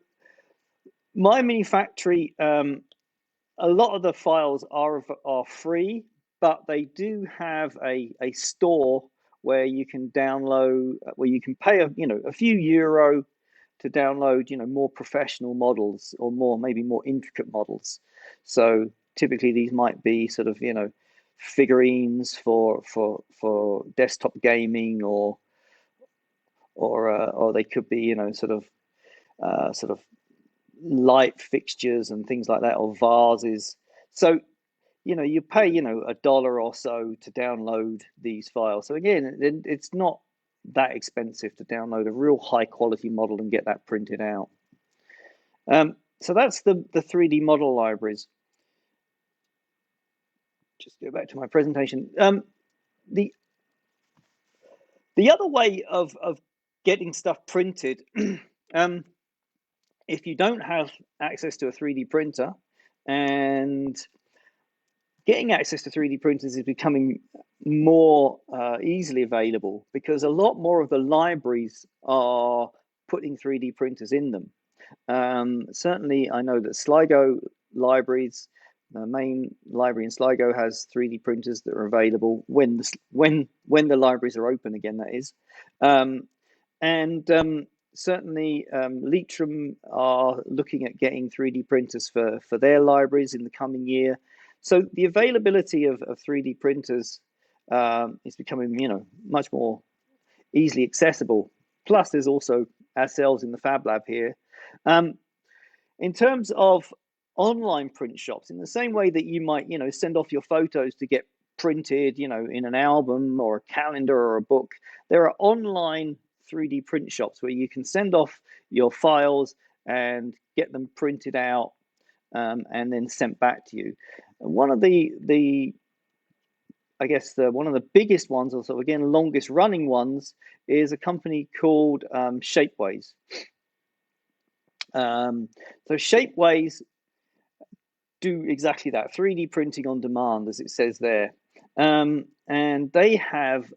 My Mini Factory, a lot of the files are free, but they do have a store where you can download, where you can pay a few euro to download more professional models, or maybe more intricate models. So typically these might be sort of figurines for desktop gaming, or they could be sort of light fixtures and things like that, or vases. So you pay $1 or so to download these files. So again, it's not that expensive to download a real high quality model and get that printed out. So that's the 3D model libraries. Just go back to my presentation. The other way of getting stuff printed, if you don't have access to a 3D printer, and getting access to 3D printers is becoming more easily available, because a lot more of the libraries are putting 3D printers in them. Certainly, I know that Sligo libraries, the main library in Sligo, has 3D printers that are available when the libraries are open again, that is. Certainly, Leitrim are looking at getting 3D printers for their libraries in the coming year. So the availability of 3D printers is becoming, much more easily accessible. Plus, there's also ourselves in the Fab Lab here. In terms of online print shops, in the same way that you might, send off your photos to get printed, in an album or a calendar or a book, there are online 3D print shops where you can send off your files and get them printed out and then sent back to you. And one of the one of the biggest ones, also again longest running ones, is a company called Shapeways. So Shapeways do exactly that, 3D printing on demand, as it says there. And they have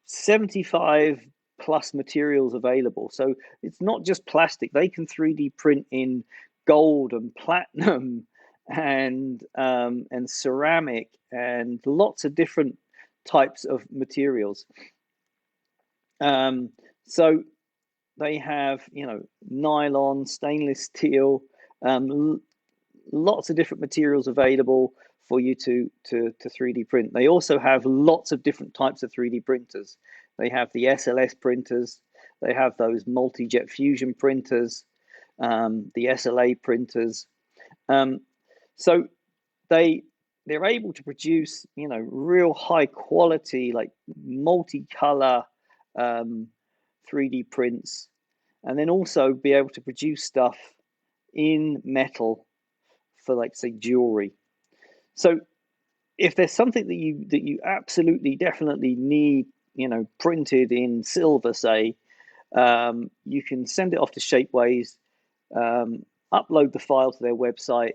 75 plus materials available. So it's not just plastic. They can 3D print in gold and platinum and ceramic and lots of different types of materials. So they have, nylon, stainless steel, lots of different materials available for you to 3D print. They also have lots of different types of 3D printers. They have the SLS printers. They have those multi-jet fusion printers, the SLA printers. So they're able to produce, real high quality, like multicolor 3D prints, and then also be able to produce stuff in metal for, like, say, jewelry. So if there's something that you absolutely definitely need, printed in silver, say, you can send it off to Shapeways, upload the file to their website.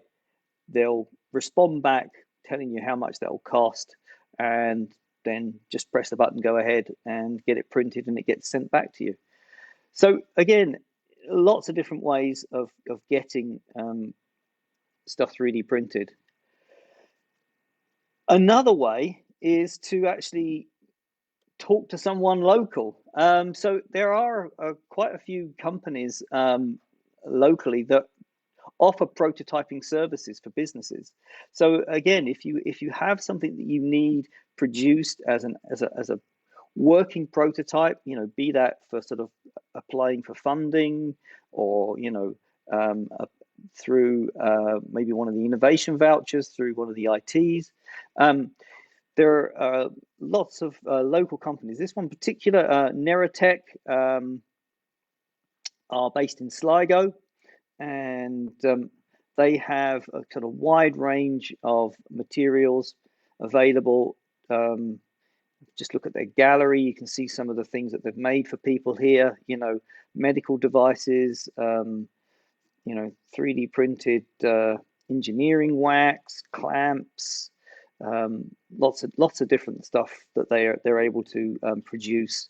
They'll respond back telling you how much that will cost, and then just press the button, go ahead, and get it printed, and it gets sent back to you. So again, lots of different ways of getting stuff 3D printed. Another way is to actually talk to someone local. So there are quite a few companies locally that offer prototyping services for businesses. So again, if you have something that you need produced as a working prototype, be that for sort of applying for funding, or through maybe one of the innovation vouchers through one of the ITs. There are lots of local companies. This one particular, Neratech, are based in Sligo, and they have a kind of wide range of materials available. Just look at their gallery. You can see some of the things that they've made for people here. Medical devices, 3D printed engineering wax, clamps, lots of different stuff that they're able to produce.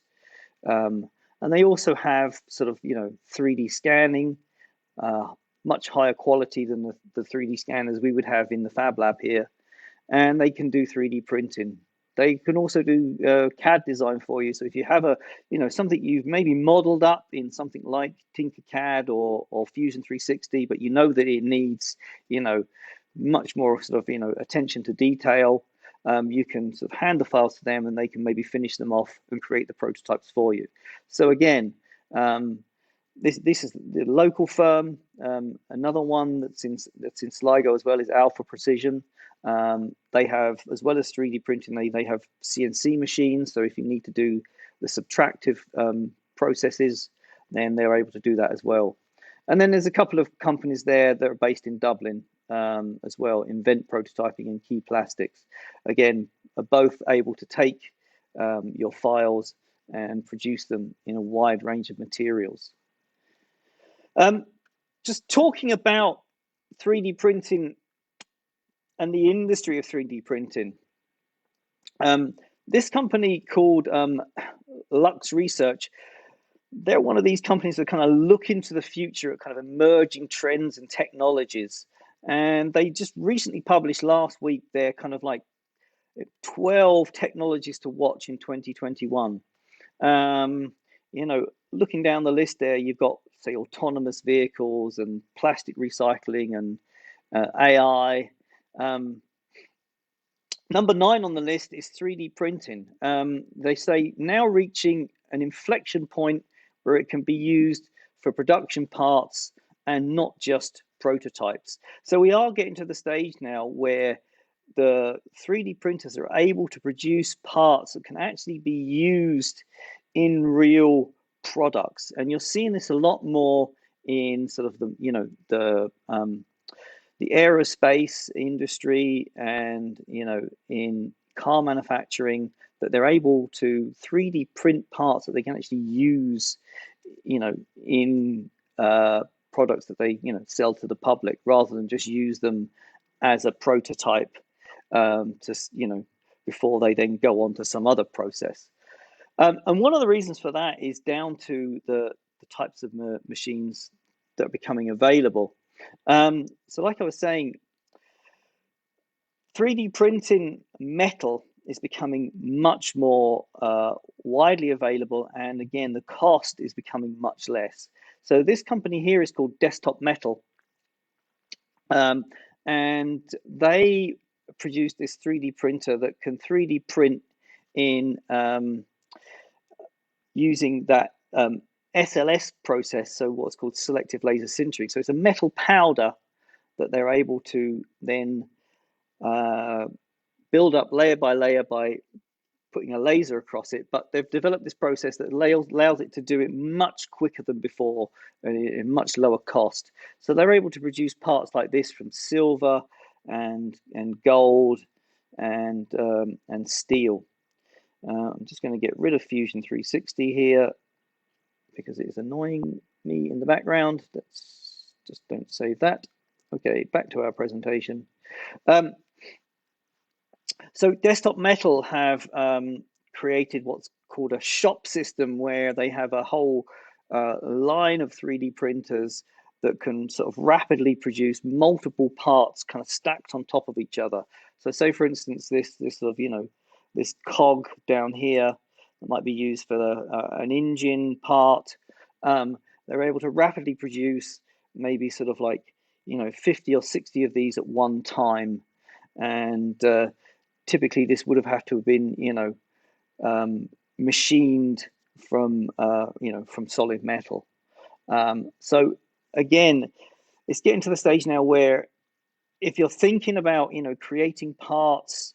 And they also have sort of 3D scanning, much higher quality than the 3D scanners we would have in the Fab Lab here, and they can do 3D printing. They can also do CAD design for you. So if you have something you've maybe modeled up in something like Tinkercad or Fusion 360, but that it needs much more sort of attention to detail, you can sort of hand the files to them, and they can maybe finish them off and create the prototypes for you. So again, this is the local firm. Another one that's in Sligo as well is Alpha Precision. They have, as well as 3D printing, they have CNC machines. So if you need to do the subtractive processes, then they're able to do that as well. And then there's a couple of companies there that are based in Dublin as well, Invent Prototyping and Key Plastics. Again, are both able to take your files and produce them in a wide range of materials. Just talking about 3D printing and the industry of 3D printing. This company called Lux Research, they're one of these companies that kind of look into the future at kind of emerging trends and technologies. And they just recently published last week their kind of like 12 technologies to watch in 2021. Looking down the list there, you've got, say, autonomous vehicles and plastic recycling and AI. Number 9 on the list is 3D printing. They say now reaching an inflection point where it can be used for production parts and not just prototypes. So we are getting to the stage now where the 3D printers are able to produce parts that can actually be used in real products. And you're seeing this a lot more in sort of the aerospace industry and in car manufacturing, that they're able to 3D print parts that they can actually use in products that they sell to the public, rather than just use them as a prototype before they then go on to some other process. And one of the reasons for that is down to the types of machines that are becoming available. So like I was saying, 3D printing metal is becoming much more widely available, and again, the cost is becoming much less. So this company here is called Desktop Metal, and they produced this 3D printer that can 3D print in using that SLS process, so what's called selective laser sintering. So it's a metal powder that they're able to then build up layer by layer by putting a laser across it, but they've developed this process that allows it to do it much quicker than before and much lower cost. So they're able to produce parts like this from silver and gold and steel. I'm just going to get rid of Fusion 360 here because it is annoying me in the background. Let's just don't save that. Okay, back to our presentation. So Desktop Metal have created what's called a shop system, where they have a whole line of 3D printers that can sort of rapidly produce multiple parts kind of stacked on top of each other. So say, for instance, this sort of, this cog down here that might be used for an engine part. They're able to rapidly produce maybe sort of like, 50 or 60 of these at one time. And typically this would have had to have been, machined from, from solid metal. So again, it's getting to the stage now where if you're thinking about, creating parts,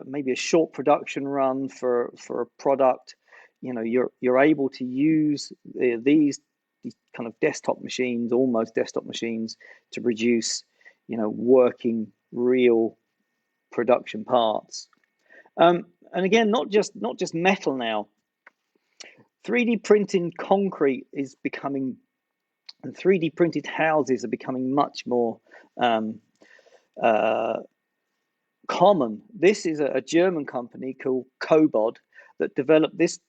maybe a short production run for a product, you're able to use these kind of desktop machines, almost desktop machines, to produce, working real production parts. And again, not just metal now. 3D printing concrete is becoming, and 3D printed houses are becoming much more common. This is a German company called Kobod that developed this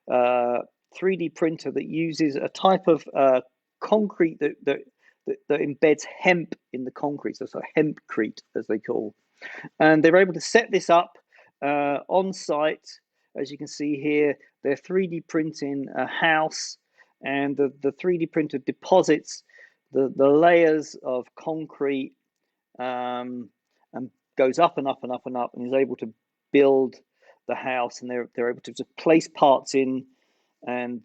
3D printer that uses a type of concrete that embeds hemp in the concrete, so hempcrete, as they call. And they're able to set this up on site. As you can see here, they're 3D printing a house, and the 3D printer deposits the layers of concrete and goes up and up and up and up, and is able to build the house. And they're able to just place parts in and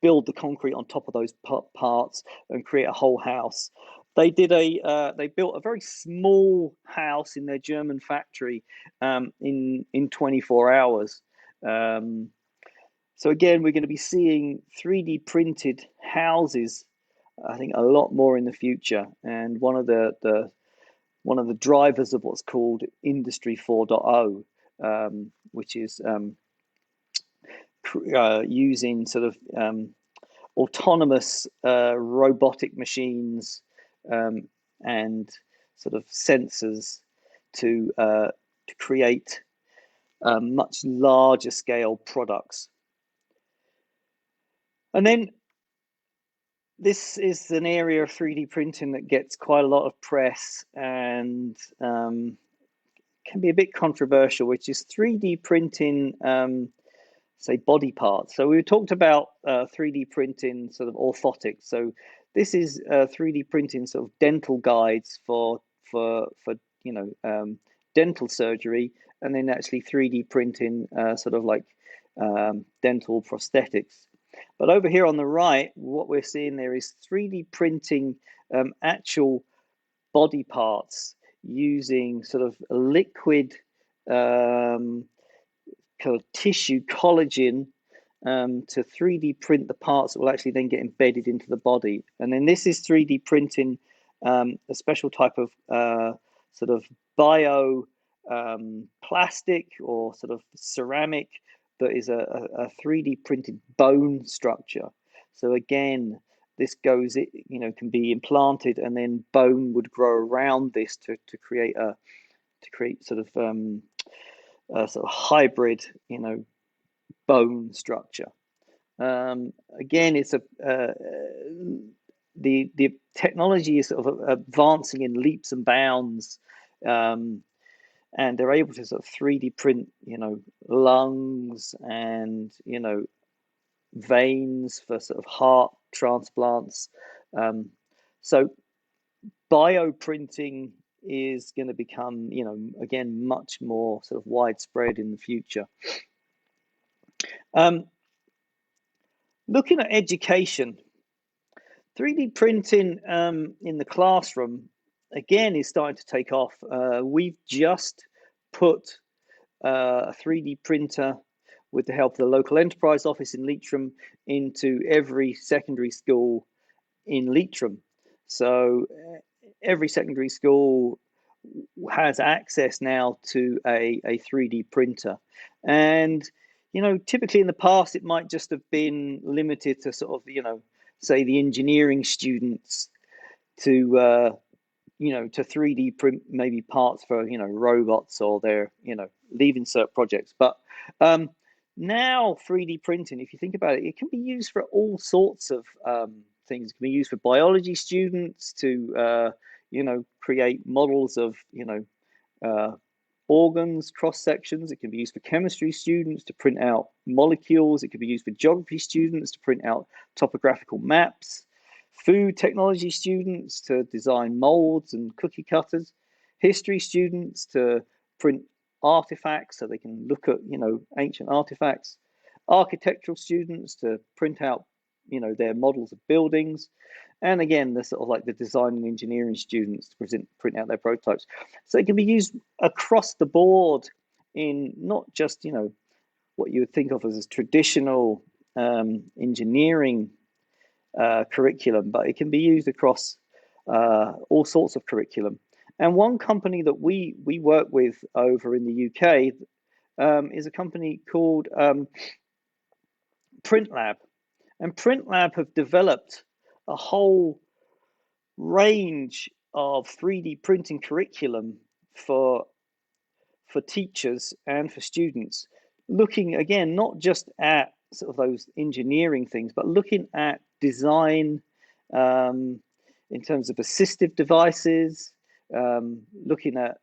build the concrete on top of those parts and create a whole house. They did they built a very small house in their German factory in 24 hours. So again, we're going to be seeing 3D printed houses, I think, a lot more in the future. And one of the drivers of what's called Industry 4.0, which is using sort of autonomous robotic machines and sort of sensors to create much larger scale products. And then this is an area of 3D printing that gets quite a lot of press and can be a bit controversial, which is 3D printing, say, body parts. So we talked about 3D printing sort of orthotics. So this is 3D printing sort of dental guides for dental surgery, and then actually 3D printing sort of like dental prosthetics. But over here on the right, what we're seeing there is 3D printing actual body parts using sort of a liquid kind of tissue collagen to 3D print the parts that will actually then get embedded into the body. And then this is 3D printing a special type of sort of bio plastic or sort of ceramic that is a 3D printed bone structure. So again, this goes, can be implanted, and then bone would grow around this to create sort of hybrid, bone structure. Again, it's the technology is sort of advancing in leaps and bounds, and they're able to sort of 3D print, lungs and veins for sort of heart transplants. So bioprinting is going to become, again, much more sort of widespread in the future. Looking at education, 3D printing in the classroom, again, is starting to take off. We've just put a 3D printer with the help of the local enterprise office in Leitrim into every secondary school in Leitrim. So every secondary school has access now to a 3D printer. And, typically in the past, it might just have been limited to sort of, say the engineering students to, to 3D print maybe parts for, robots or their, leaving cert projects. But now 3D printing, if you think about it, it can be used for all sorts of things. It can be used for biology students to, create models of, organs, cross sections. It can be used for chemistry students to print out molecules. It can be used for geography students to print out topographical maps. Food technology students to design molds and cookie cutters. History students to print artifacts so they can look at, ancient artifacts. Architectural students to print out, their models of buildings. And again, the sort of like the design and engineering students to print out their prototypes. So it can be used across the board in not just, what you would think of as traditional engineering curriculum, but it can be used across all sorts of curriculum. And one company that we work with over in the UK is a company called PrintLab. And PrintLab have developed a whole range of 3D printing curriculum for teachers and for students, looking again not just at sort of those engineering things, but looking at design in terms of assistive devices, looking at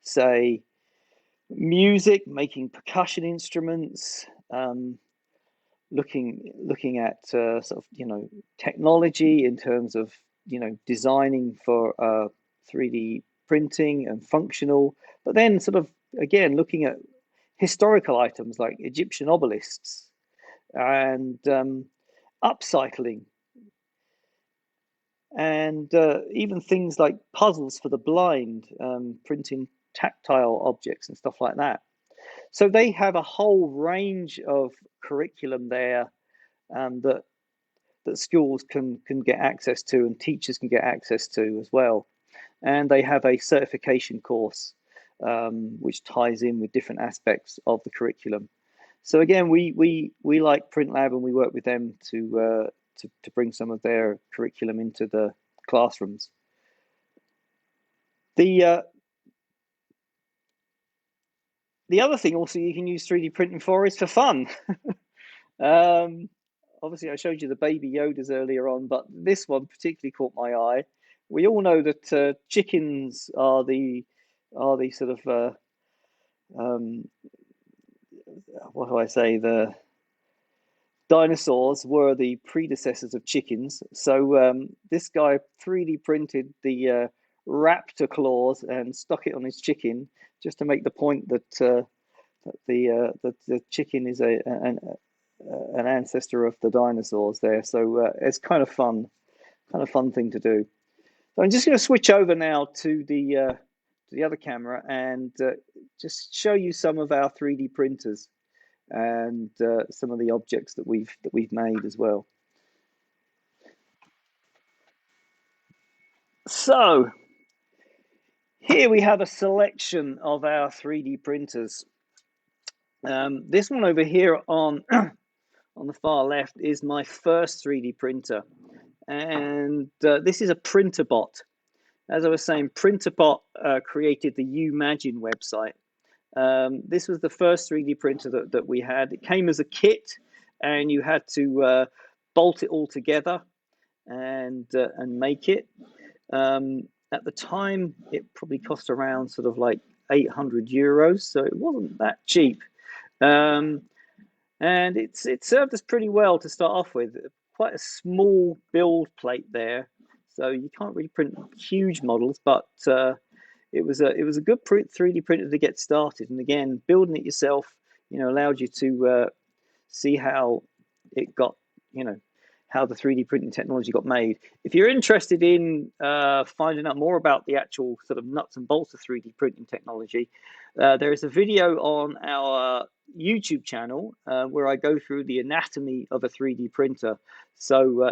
say music, making percussion instruments, looking at sort of technology in terms of designing for 3D printing and functional, but then sort of again looking at historical items like Egyptian obelisks and upcycling, and even things like puzzles for the blind, printing tactile objects and stuff like that. So they have a whole range of curriculum there that schools can get access to and teachers can get access to as well. And they have a certification course which ties in with different aspects of the curriculum. So again, we like PrintLab and we work with them to bring some of their curriculum into the classrooms. The other thing also you can use 3D printing for is for fun. Obviously, I showed you the baby Yodas earlier on, but this one particularly caught my eye. We all know that chickens are the sort of what do I say? The dinosaurs were the predecessors of chickens. So this guy 3D printed the raptor claws and stuck it on his chicken, just to make the point that the chicken is an ancestor of the dinosaurs there. So it's kind of fun thing to do. So I'm just going to switch over now to the other camera and just show you some of our 3D printers and some of the objects that we've made as well. So here we have a selection of our 3D printers. This one over here on the far left is my first 3D printer, and this is a Printerbot. As I was saying, Printerbot created the Umagine website. This was the first 3D printer that we had. It came as a kit, and you had to bolt it all together and make it. At the time, it probably cost around sort of like 800 euros, so it wasn't that cheap. And it served us pretty well to start off with. Quite a small build plate there, so you can't really print huge models, but it was a good 3D printer to get started. And again, building it yourself, allowed you to see how it got, how the 3D printing technology got made. If you're interested in finding out more about the actual sort of nuts and bolts of 3D printing technology, there is a video on our YouTube channel where I go through the anatomy of a 3D printer, so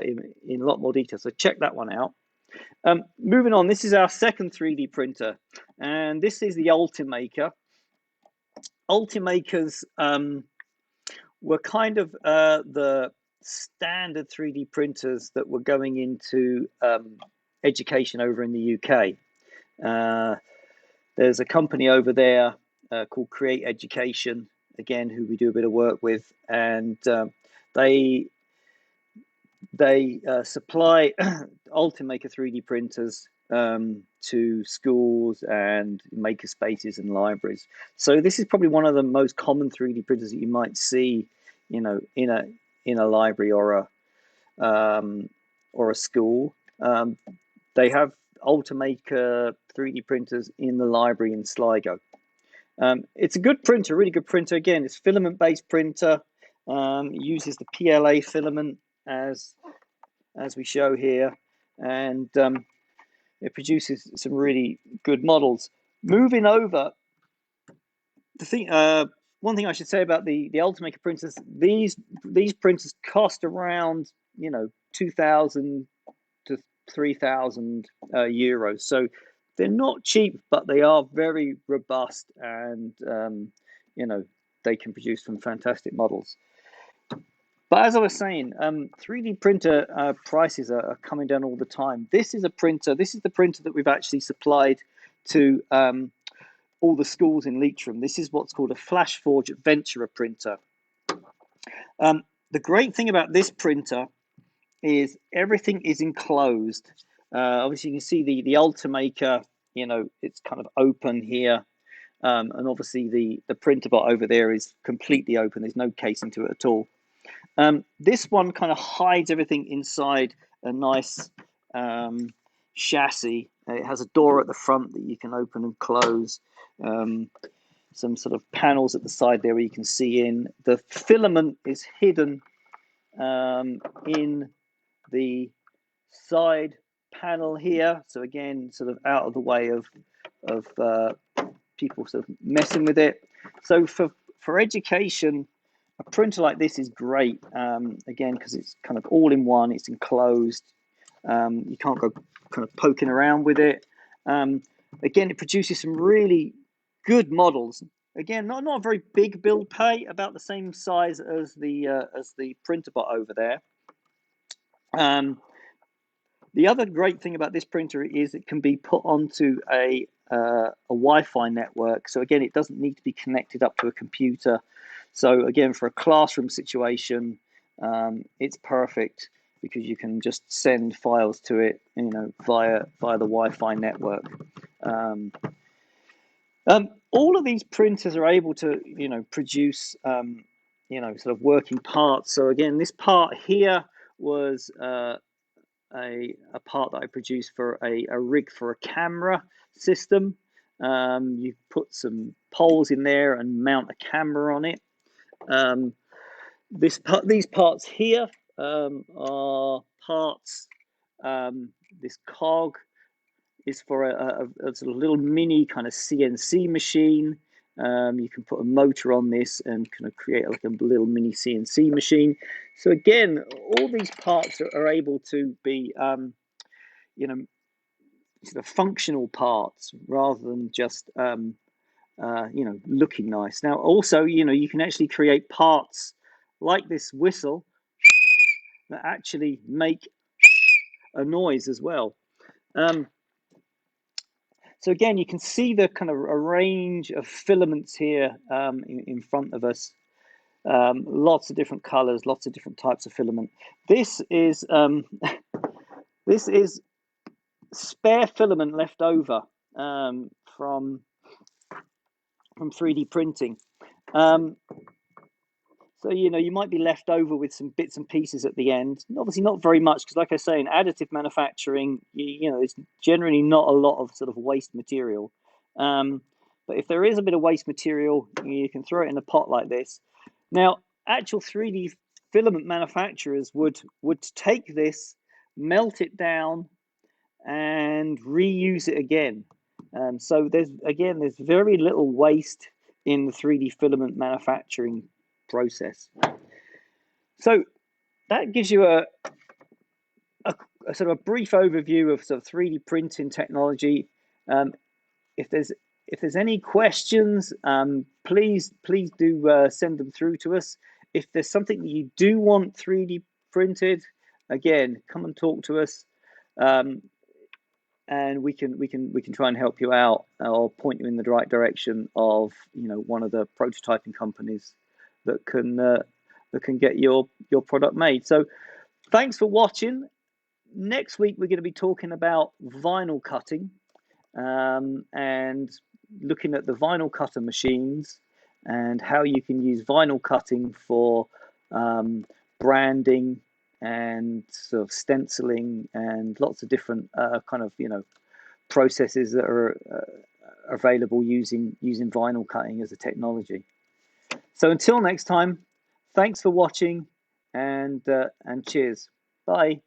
in a lot more detail. So check that one out. Moving on, this is our second 3D printer, and this is the Ultimaker. Ultimakers were kind of the standard 3D printers that were going into education over in the UK. There's a company over there called Create Education, again, who we do a bit of work with, and they supply Ultimaker 3D printers to schools and maker spaces and libraries. So this is probably one of the most common 3D printers that you might see, in a library or a school. They have Ultimaker 3D printers in the library in Sligo. It's a good printer, really good printer. Again, it's filament-based printer. It uses the PLA filament as we show here, and it produces some really good models. Moving over, one thing I should say about the Ultimaker printers, these printers cost around 2,000 to 3,000 euros. So they're not cheap, but they are very robust, and they can produce some fantastic models. But as I was saying, 3D printer prices are coming down all the time. This is the printer that we've actually supplied to all the schools in Leitrim. This is what's called a FlashForge Adventurer printer. The great thing about this printer is everything is enclosed. Obviously, you can see the Ultimaker, it's kind of open here. And obviously the printer bot over there is completely open. There's no casing to it at all. This one kind of hides everything inside a nice chassis. It has a door at the front that you can open and close. Some sort of panels at the side there where you can see in. The filament is hidden in the side panel here. So again, sort of out of the way of people sort of messing with it. So for education, a printer like this is great, again, because it's kind of all in one, it's enclosed. You can't go kind of poking around with it. Again, it produces some really good models. Again, not a very big build pay, about the same size as the printer bot over there. The other great thing about this printer is it can be put onto a Wi-Fi network. So again, it doesn't need to be connected up to a computer. So again, for a classroom situation, it's perfect because you can just send files to it, via the Wi-Fi network. All of these printers are able to, produce, sort of working parts. So again, this part here was a part that I produced for a rig for a camera system. You put some poles in there and mount a camera on it. These parts here are parts. This cog is for a sort of little mini kind of CNC machine. You can put a motor on this and kind of create like a little mini CNC machine. So again, all these parts are able to be, sort of functional parts rather than just, looking nice. Now, also, you can actually create parts like this whistle that actually make a noise as well. So again, you can see the kind of a range of filaments here in front of us. Lots of different colors, lots of different types of filament. This is spare filament left over from 3D printing. So, you might be left over with some bits and pieces at the end. Obviously not very much, because like I say, in additive manufacturing, there's generally not a lot of sort of waste material. But But if there is a bit of waste material, you can throw it in a pot like this. Now, actual 3D filament manufacturers would take this, melt it down, and reuse it again. So there's very little waste in the 3D filament manufacturing process. So that gives you a sort of a brief overview of sort of 3D printing technology. If there's any questions, please do send them through to us. If there's something that you do want 3D printed, again, come and talk to us, and we can try and help you out or point you in the right direction of one of the prototyping companies that can get your product made. So thanks for watching. Next week we're going to be talking about vinyl cutting, and looking at the vinyl cutter machines and how you can use vinyl cutting for branding and sort of stenciling and lots of different kind of processes that are available using vinyl cutting as a technology. So until next time, thanks for watching, and cheers. Bye.